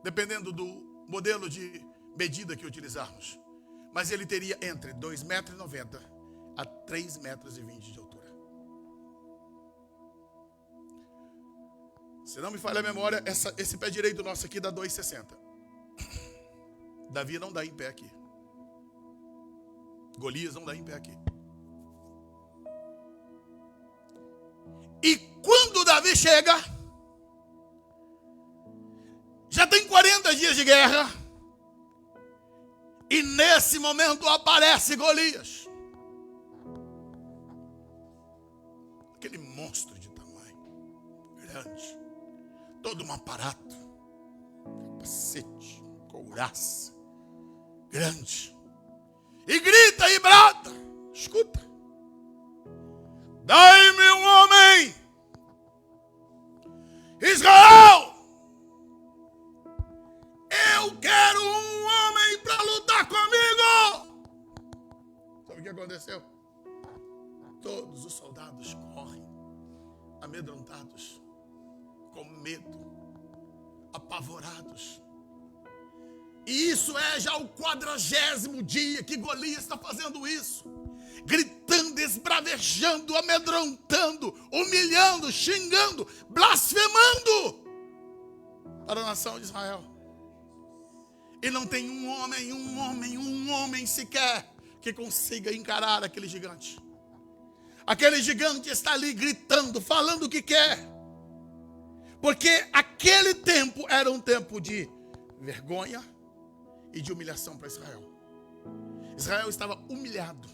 Speaker 1: dependendo do modelo de medida que utilizarmos. Mas ele teria entre 2,90 metros a 3,20 metros de altura. Se não me falha a memória, esse pé direito nosso aqui dá 2,60. Davi não dá em pé aqui. Golias não dá em pé aqui. E quando Davi chega, já tem 40 dias de guerra, e nesse momento aparece Golias. Aquele monstro de tamanho grande, todo um aparato, capacete, couraça, grande, e grita e brada: escuta, dai-me um homem, Israel, eu quero um homem para lutar comigo. Sabe o que aconteceu? Todos os soldados correm, amedrontados, com medo, apavorados. E isso é já o 40º dia que Golias está fazendo isso. Gritando, esbravejando, amedrontando, humilhando, xingando, blasfemando para a nação de Israel. E não tem um homem sequer que consiga encarar aquele gigante. Aquele gigante está ali gritando, falando o que quer. Porque aquele tempo era um tempo de vergonha e de humilhação para Israel. Israel estava humilhado.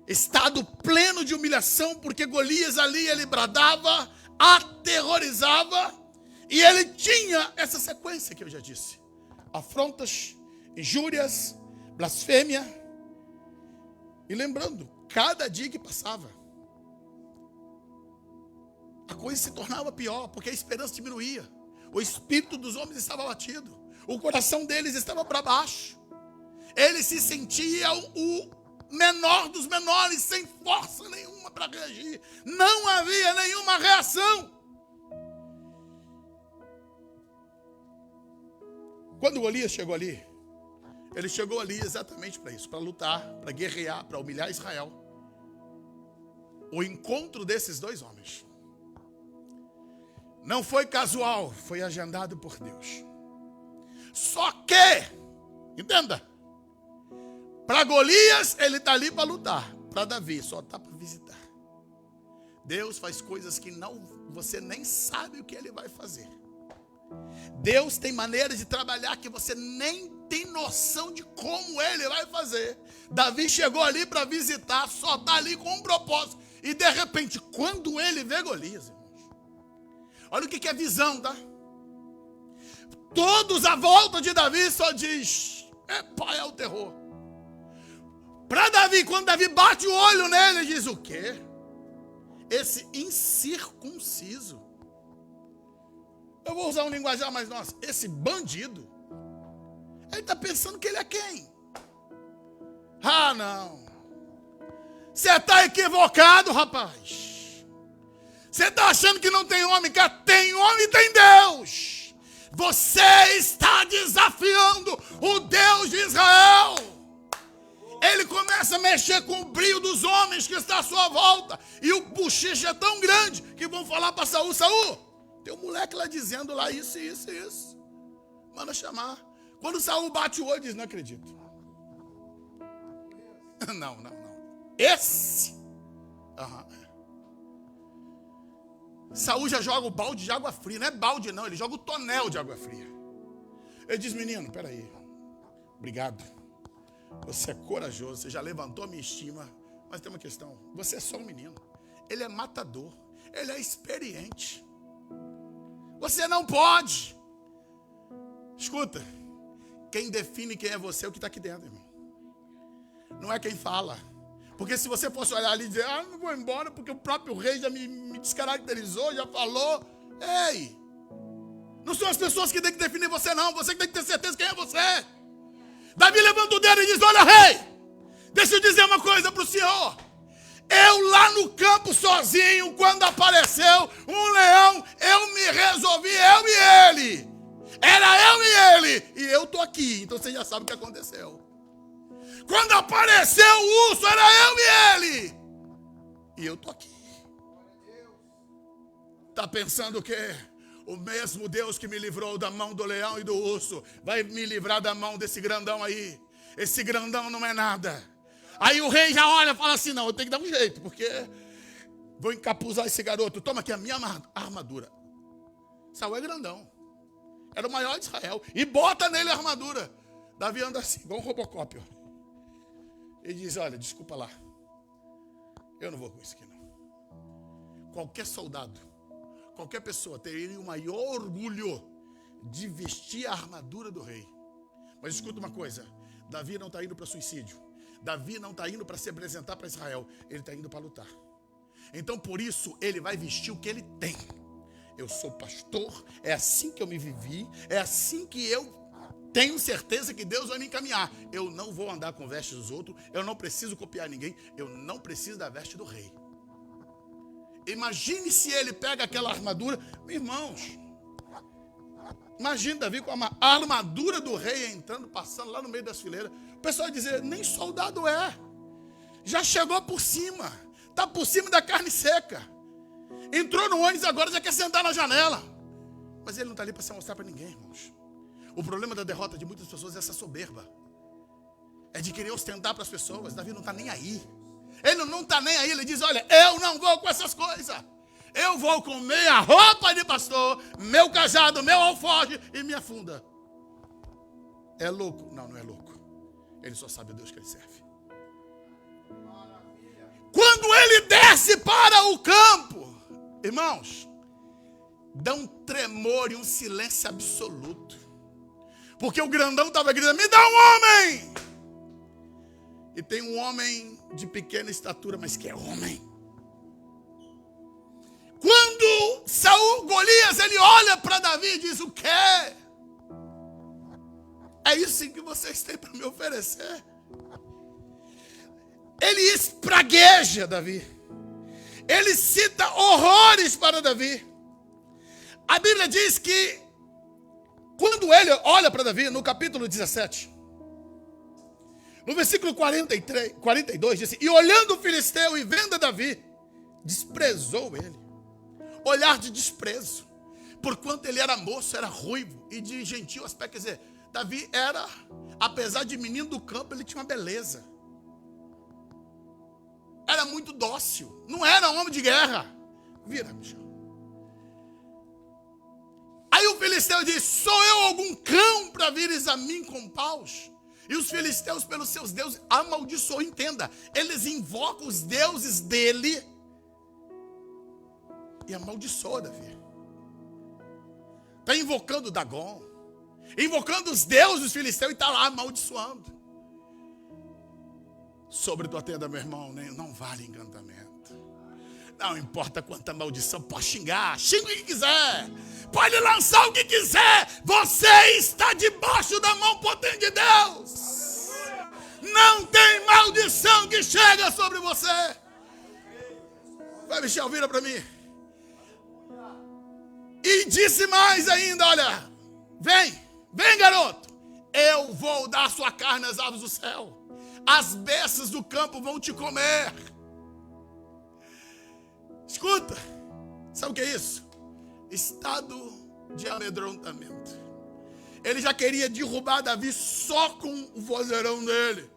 Speaker 1: Estado pleno de humilhação, porque Golias ali, ele bradava, aterrorizava, e ele tinha essa sequência que eu já disse: afrontas, injúrias, blasfêmia. E lembrando, cada dia que passava, a coisa se tornava pior, porque a esperança diminuía. O espírito dos homens estava abatido. O coração deles estava para baixo. Eles se sentiam o menor dos menores, sem força nenhuma para reagir. Não havia nenhuma reação. Quando Golias chegou ali, ele chegou ali exatamente para isso, para lutar, para guerrear, para humilhar Israel. O encontro desses dois homens não foi casual, foi agendado por Deus. Só que, entenda, para Golias ele está ali para lutar, para Davi só está para visitar. Deus faz coisas que você nem sabe o que ele vai fazer. Deus tem maneiras de trabalhar que você nem tem noção de como ele vai fazer. Davi chegou ali para visitar, só está ali com um propósito. E de repente, quando ele vê Golias, irmãos, olha o que é visão, tá? Todos à volta de Davi só diz, é o terror. Para Davi, quando Davi bate o olho nele, ele diz o quê? Esse incircunciso. Eu vou usar um linguajar mais nosso. Esse bandido. Ele está pensando que ele é quem? Ah, não. Você está equivocado, rapaz. Você está achando que não tem homem? Que tem homem e tem Deus. Você está desafiando o Deus de Israel. Ele começa a mexer com o brilho dos homens que está à sua volta. E o bochicho é tão grande que vão falar para Saul, Saul, tem um moleque lá dizendo lá isso. Manda chamar. Quando Saul bate o olho, diz, não acredito. Não. Esse. Saul já joga o balde de água fria. Não é balde não, ele joga o tonel de água fria. Ele diz, menino, peraí. Obrigado. Você é corajoso, você já levantou a minha estima. Mas tem uma questão, você é só um menino. Ele é matador, ele é experiente. Você não pode. Escuta, quem define quem é você é o que está aqui dentro, irmão. Não é quem fala. Porque se você fosse olhar ali e dizer, não vou embora porque o próprio rei já me descaracterizou, já falou. Ei, não são as pessoas que têm que definir você não, você que tem que ter certeza quem é você. Davi levanta o dedo e diz, olha rei, deixa eu dizer uma coisa para o senhor. Eu lá no campo sozinho, quando apareceu um leão, eu me resolvi, eu e ele. Era eu e ele. E eu estou aqui, então você já sabe o que aconteceu. Quando apareceu o urso, era eu e ele. E eu estou aqui. Está pensando o quê? O mesmo Deus que me livrou da mão do leão e do urso vai me livrar da mão desse grandão aí. Esse grandão não é nada. Aí o rei já olha e fala assim, não, eu tenho que dar um jeito, porque vou encapuzar esse garoto. Toma aqui a minha armadura. Saul é grandão. Era o maior de Israel. E bota nele a armadura. Davi anda assim, igual um Robocop. Ele diz, olha, desculpa lá. Eu não vou com isso aqui não. Qualquer soldado, qualquer pessoa teria o maior orgulho de vestir a armadura do rei. Mas escuta uma coisa, Davi não está indo para suicídio. Davi não está indo para se apresentar para Israel. Ele está indo para lutar. Então por isso ele vai vestir o que ele tem. Eu sou pastor, é assim que eu me vivi, é assim que eu tenho certeza que Deus vai me encaminhar. Eu não vou andar com vestes dos outros, eu não preciso copiar ninguém, eu não preciso da veste do rei. Imagine se ele pega aquela armadura, irmãos. Imagine Davi com a armadura do rei entrando, passando lá no meio das fileiras. O pessoal vai dizer, nem soldado é. Já chegou por cima, está por cima da carne seca. Entrou no ônibus agora, já quer sentar na janela. Mas ele não está ali para se mostrar para ninguém, irmãos. O problema da derrota de muitas pessoas é essa soberba. É de querer ostentar para as pessoas. Davi não está nem aí. Ele não está nem aí. Ele diz, olha, eu não vou com essas coisas. Eu vou com meia roupa de pastor, meu cajado, meu alforje e minha funda. É louco? Não, não é louco. Ele só sabe o Deus que ele serve. Quando ele desce para o campo, irmãos, dá um tremor e um silêncio absoluto. Porque o grandão estava gritando, me dá um homem! E tem um homem de pequena estatura, mas que é homem. Quando Saul, Golias, ele olha para Davi e diz, o quê? É isso que vocês têm para me oferecer? Ele espragueja Davi. Ele cita horrores para Davi. A Bíblia diz que quando ele olha para Davi, no capítulo 17, no versículo 42, diz assim, e olhando o filisteu e vendo Davi, desprezou ele. Olhar de desprezo. Porquanto ele era moço, era ruivo e de gentil aspecto. Quer dizer, Davi era, apesar de menino do campo, ele tinha uma beleza. Era muito dócil. Não era um homem de guerra. Vira, Michel. Aí Aí o filisteu diz: sou eu algum cão para vires a mim com paus? E os filisteus, pelos seus deuses, amaldiçoam. Entenda, eles invocam os deuses dele e amaldiçoam Davi. Está invocando Dagon, invocando os deuses dos filisteus e está lá amaldiçoando. Sobre tua tenda, meu irmão, não vale encantamento. Não importa quanta maldição, pode xingar, xinga o que quiser, pode lançar o que quiser, você está debaixo da mão potente de Deus. Não tem maldição que chega sobre você. Vai, Michel, vira para mim. E disse mais ainda, olha, vem garoto, eu vou dar sua carne às aves do céu, as bestas do campo vão te comer. Escuta, sabe o que é isso? Estado de amedrontamento. Ele já queria derrubar Davi só com o vozeirão dele,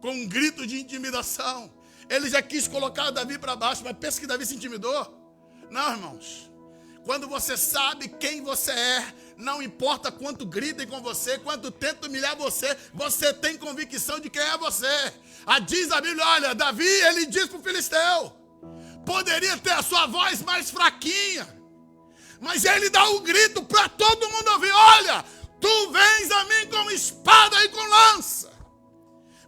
Speaker 1: com um grito de intimidação. Ele já quis colocar Davi para baixo, mas pensa que Davi se intimidou? Não, irmãos. Quando você sabe quem você é, não importa quanto gritem com você, quanto tentam humilhar você, você tem convicção de quem é você. Diz a Bíblia, olha, Davi, ele diz para o filisteu, poderia ter a sua voz mais fraquinha, mas ele dá um grito para todo mundo ouvir: olha, tu vens a mim com espada e com lança,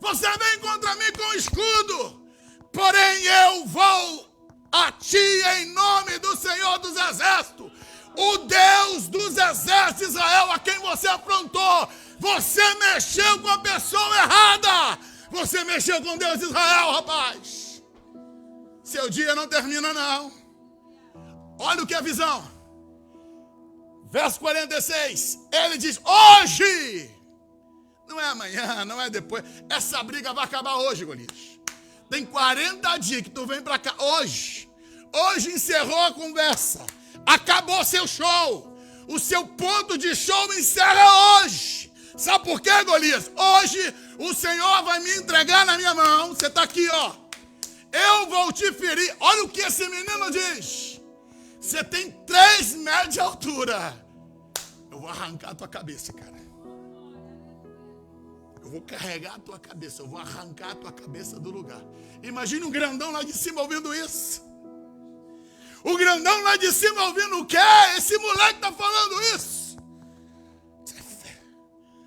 Speaker 1: você vem contra mim com escudo, porém eu vou a ti em nome do Senhor dos Exércitos, o Deus dos Exércitos de Israel, a quem você afrontou. Você mexeu com a pessoa errada, você mexeu com Deus de Israel, rapaz. Seu dia não termina, não. Olha o que é a visão. Verso 46. Ele diz: hoje. Não é amanhã, não é depois. Essa briga vai acabar hoje, Golias. Tem 40 dias que tu vem pra cá. Hoje. Hoje encerrou a conversa. Acabou seu show. O seu ponto de show encerra hoje. Sabe por quê, Golias? Hoje o Senhor vai me entregar na minha mão. Você está aqui, ó. Eu vou te ferir. Olha o que esse menino diz. Você tem 3 metros de altura. Eu vou arrancar a tua cabeça, cara. Eu vou carregar a tua cabeça. Eu vou arrancar a tua cabeça do lugar. Imagina um grandão lá de cima ouvindo isso. O grandão lá de cima ouvindo o quê? Esse moleque está falando isso. Isso é fé.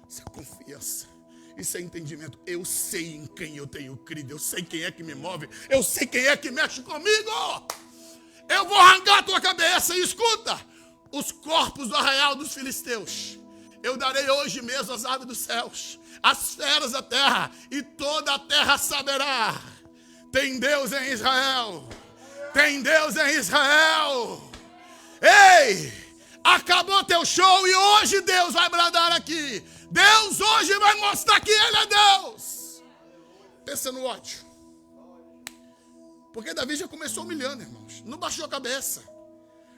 Speaker 1: Isso é confiança. Isso é entendimento. Eu sei em quem eu tenho crido. Eu sei quem é que me move. Eu sei quem é que mexe comigo. Eu vou arrancar a tua cabeça. E escuta, os corpos do arraial dos filisteus eu darei hoje mesmo às aves dos céus, as feras da terra, e toda a terra saberá. Tem Deus em Israel. Tem Deus em Israel. Ei, acabou teu show e hoje Deus vai bradar aqui. Deus hoje vai mostrar que Ele é Deus. Pensa no ódio. Porque Davi já começou humilhando, irmãos. Não baixou a cabeça.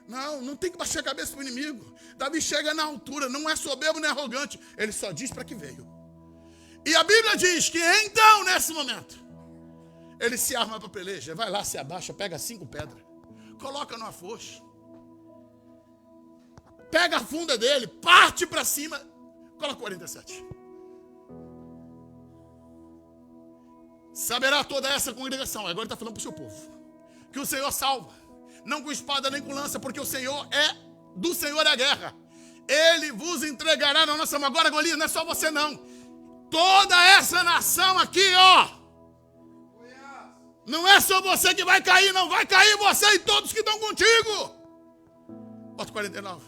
Speaker 1: Não tem que baixar a cabeça para o inimigo. Davi chega na altura, não é soberbo nem arrogante. Ele só diz para que veio. E a Bíblia diz que então, nesse momento, ele se arma para a peleja. Vai lá, se abaixa, pega 5 pedras. Coloca numa foice. Pega a funda dele, parte para cima. Coloca 47. Saberá toda essa congregação. Agora ele está falando para o seu povo. Que o Senhor salva. Não com espada nem com lança. Porque o Senhor do Senhor é a guerra. Ele vos entregará na nossa mão. Agora, Golias, não é só você não. Toda essa nação aqui, ó. Não é só você que vai cair, não. Vai cair você e todos que estão contigo. Bota 49.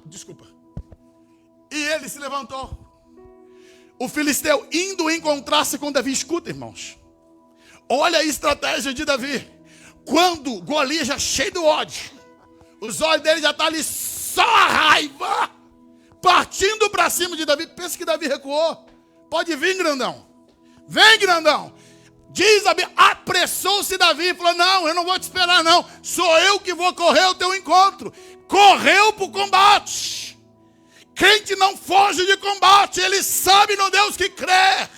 Speaker 1: Desculpa. E ele se levantou. O filisteu indo encontrar-se com Davi. Escuta, irmãos. Olha a estratégia de Davi. Quando Golias já cheio do ódio, os olhos dele já estão ali só a raiva, partindo para cima de Davi. Pensa que Davi recuou. Pode vir, grandão. Vem, grandão. Diz a Bíblia, apressou-se Davi e falou: não, eu não vou te esperar não. Sou eu que vou correr ao teu encontro. Correu para o combate. Crente não foge de combate. Ele sabe no Deus que crê.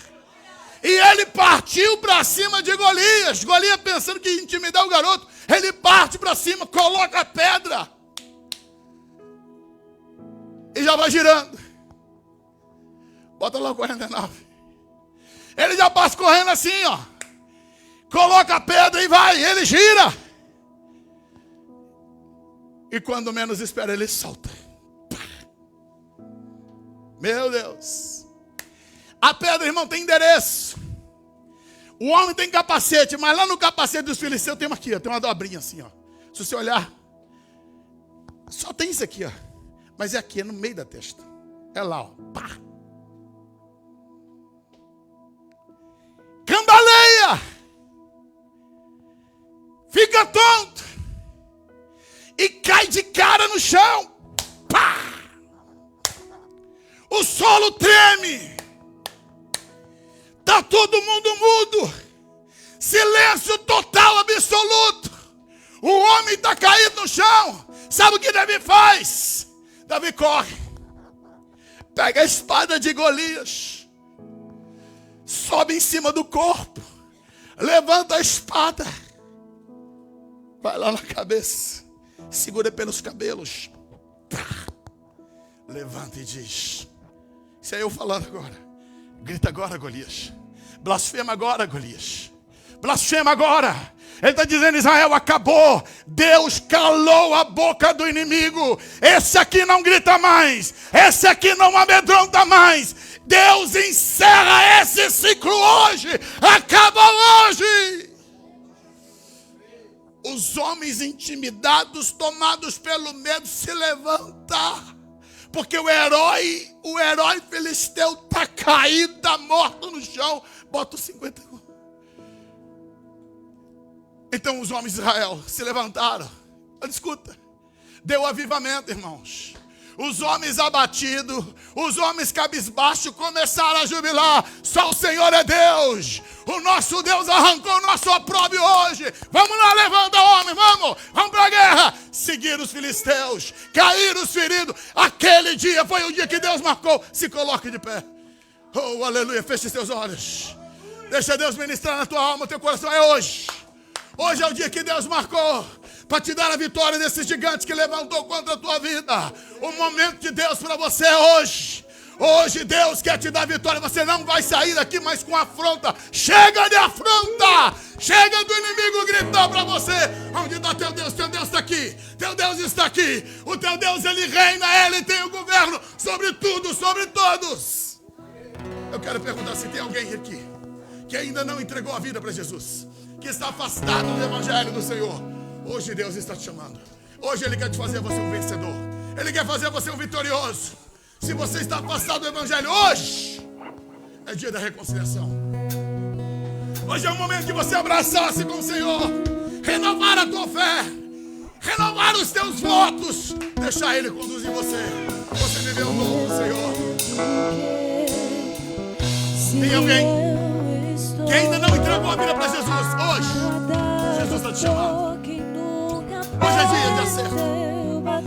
Speaker 1: E ele partiu para cima de Golias. Golias pensando que ia intimidar o garoto. Ele parte para cima, coloca a pedra. já vai girando. Bota lá o 49. Ele já passa correndo assim, ó. Coloca a pedra e vai. Ele gira. E quando menos espera, ele solta. Meu Deus. A pedra, irmão, tem endereço. O homem tem capacete, mas lá no capacete dos filisteus tem uma aqui, ó, tem uma dobrinha assim, ó. Se você olhar, só tem isso aqui, ó. Mas é aqui, é no meio da testa. É lá, ó. Pá. Cambaleia. Fica tonto. E cai de cara no chão. Pá. O solo treme. Está todo mundo mudo. Silêncio total, absoluto. O homem está caído no chão. Sabe o que Davi faz? Davi corre. Pega a espada de Golias. Sobe em cima do corpo. Levanta a espada. Vai lá na cabeça. Segura pelos cabelos. Levanta e diz. Isso é eu falando agora. Grita agora, Golias. Blasfema agora, Golias. Blasfema agora. Ele está dizendo, Israel, acabou. Deus calou a boca do inimigo. Esse aqui não grita mais. Esse aqui não amedronta mais. Deus encerra esse ciclo hoje. Acaba hoje. Os homens intimidados, tomados pelo medo, se levantam. Porque o herói filisteu está caído, está morto no chão. Bota o 51. Então os homens de Israel se levantaram. Olha, escuta. Deu avivamento, irmãos. Os homens abatidos, os homens cabisbaixos começaram a jubilar. Só o Senhor é Deus. O nosso Deus arrancou o nosso opróbrio hoje. Vamos lá, levanta, homem, vamos para a guerra. Seguiram os filisteus, caíram os feridos. Aquele dia foi o dia que Deus marcou. Se coloque de pé. Oh, aleluia, feche seus olhos. Deixa Deus ministrar na tua alma, teu coração. É hoje. Hoje é o dia que Deus marcou para te dar a vitória desse gigante que levantou contra a tua vida. O momento de Deus para você é hoje. Hoje Deus quer te dar vitória. Você não vai sair daqui mais com afronta. Chega de afronta. Chega do inimigo gritar para você. Onde está teu Deus? Teu Deus está aqui. Teu Deus está aqui. O teu Deus, ele reina. Ele tem o governo sobre tudo, sobre todos. Eu quero perguntar se tem alguém aqui que ainda não entregou a vida para Jesus, que está afastado do evangelho do Senhor. Hoje Deus está te chamando. Hoje Ele quer te fazer você um vencedor. Ele quer fazer você um vitorioso. Se você está afastado do evangelho, hoje é dia da reconciliação. Hoje é o momento de você abraçar-se com o Senhor, renovar a tua fé, renovar os teus votos, deixar Ele conduzir você. Você viver o novo do Senhor. Tem alguém que ainda não entregou a vida para Jesus? Hoje Jesus está te chamando. Hoje é dia de acerto.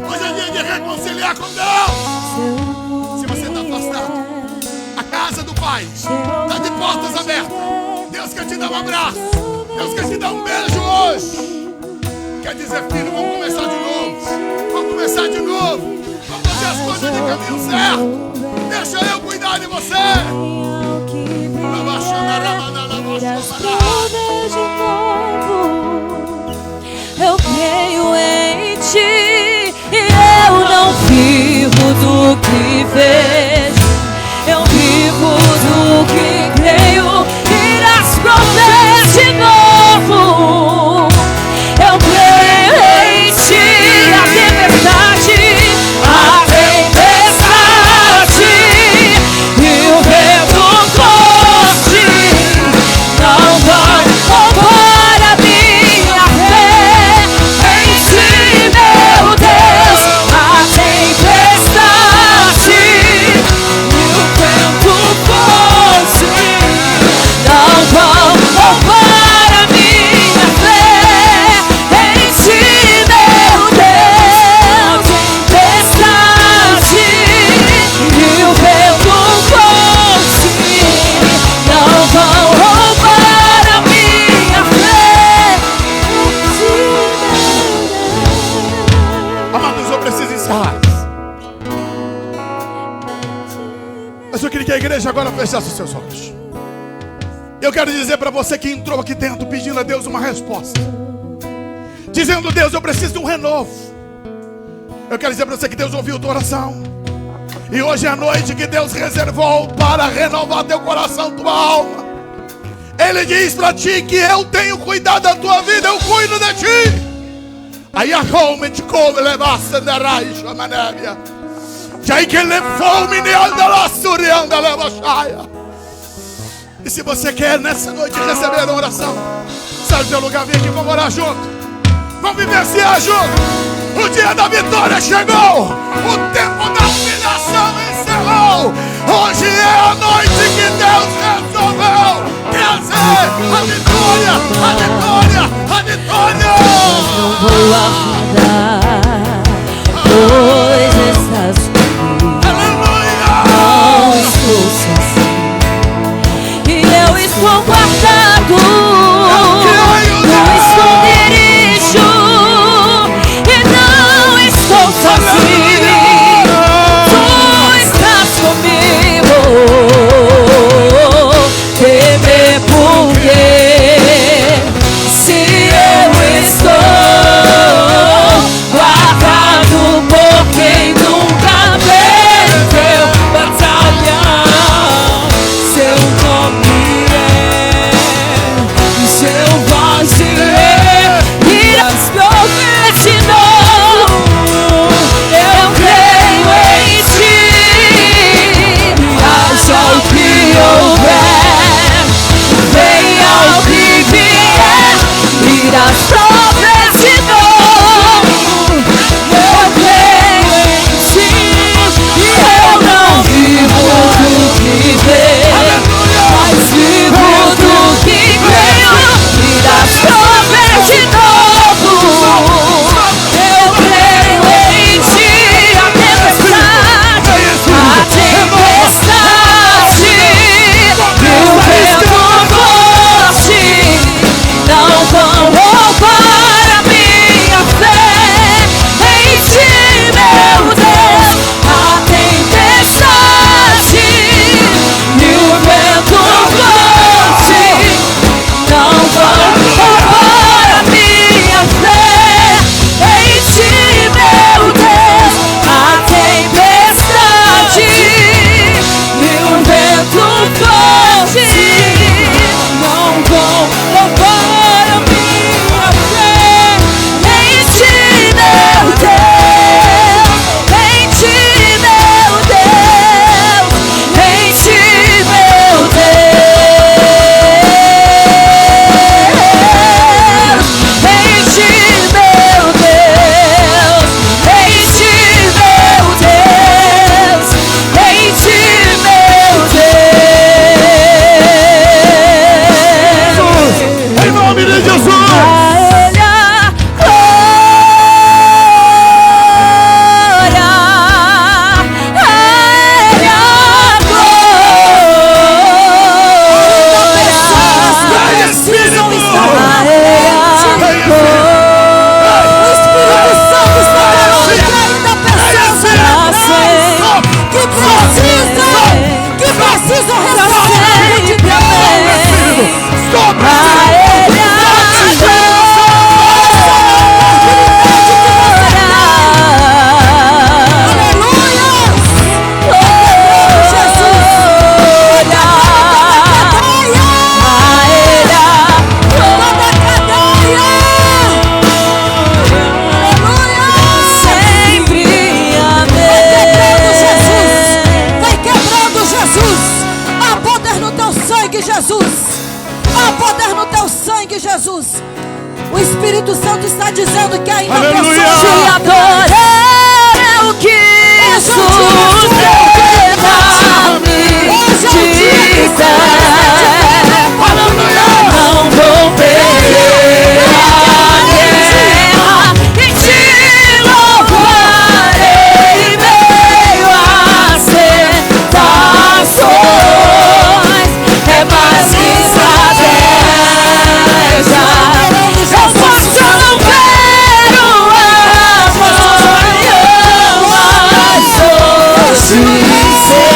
Speaker 1: Hoje é dia de reconciliar com Deus. Se você está afastado, a casa do Pai está de portas abertas. Deus quer te dar um abraço. Deus quer te dar um beijo hoje. Quer dizer, filho, vamos começar de novo. Vamos começar de novo. Vamos fazer as coisas de caminho certo. Deixa eu cuidar de você.
Speaker 2: Eu creio em ti e eu não vivo do que vejo, eu vivo do que creio. Irás prover de novo. Eu creio em ti. A tempestade e o vento forte não vai
Speaker 1: Pode agora fechar os seus olhos. Eu quero dizer para você que entrou aqui dentro pedindo a Deus uma resposta, dizendo: Deus, eu preciso de um renovo. Eu quero dizer para você que Deus ouviu tua oração, e hoje é a noite que Deus reservou para renovar teu coração, tua alma. Ele diz para ti que eu tenho cuidado da tua vida, eu cuido de ti. Aí a home te come levasse na raiz a manéria. Já que ele fome ne anda lá surianda leva chaia. E se você quer nessa noite receber a oração, sai do teu lugar, vem aqui, vamos orar junto. Vamos vivenciar junto. O dia da vitória chegou. O tempo da humilhação encerrou. Hoje é a noite que Deus resolveu trazer a vitória, a vitória, a vitória.
Speaker 2: Não vou afundar, pois estás comigo.
Speaker 1: Aleluia.
Speaker 2: Não estou sozinho, e eu estou guardado no esconderijo, e não estou sozinho. Tu estás comigo. Temer por quê? Se eu estou guardado por quem nunca venceu batalhão. Seu nome é, seu voz é, irás prover de novo. Eu creio em ti, haja o que houver, venha o que vier, irás prover de novo. Eu creio em ti, e eu não vivo do que vejo, mas vivo do que creio. Irás prover de novo. Eu creio em ti, a tempestade, e o vento forte não vão roubar a minha fé. Em ti, meu Deus, a tempestade e o vento forte não vão roubar a minha fé. Em ti, meu Deus, a tempestade e o vento forte não vão roubar a minha fé. Em ti, meu Deus, em ti, meu Deus, em ti, meu Deus, em ti, meu Deus, em ti, meu Deus, em ti, meu Deus.
Speaker 1: Em nome de Jesus.
Speaker 2: Jesus, o Espírito Santo está dizendo que ainda
Speaker 1: Aleluia.
Speaker 2: te adorar é o que sustenta-me, não vou perder a guerra e te louvarei em meio às tentações. É mais que estratégia, eu posso não ver o amanhã, mas hoje sei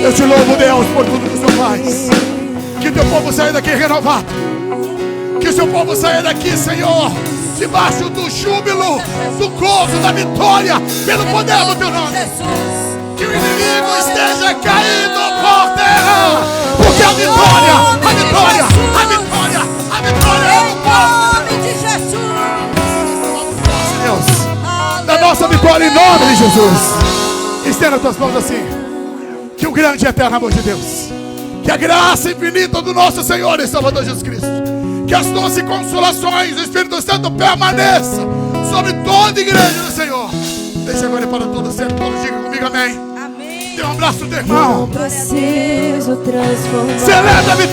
Speaker 1: Eu te louvo, Deus, por tudo que o Senhor faz. Que teu povo saia daqui renovado. Que o seu povo saia daqui, Senhor, debaixo do júbilo, do gozo, da vitória, pelo poder do teu nome. Que o inimigo esteja caído por terra. Porque a vitória é o
Speaker 2: nome de Jesus.
Speaker 1: Deus, da nossa vitória em nome de Jesus. Estenda as tuas mãos assim. Que o grande e eterno amor de Deus, que a graça infinita do nosso Senhor e Salvador Jesus Cristo, que as doces consolações do Espírito Santo permaneça sobre toda a igreja do Senhor. Deixa agora para todos sempre. Todos digam comigo amém. Amém. Dê um abraço do teu irmão.
Speaker 2: Eu preciso transformar.
Speaker 1: Celebra a vitória.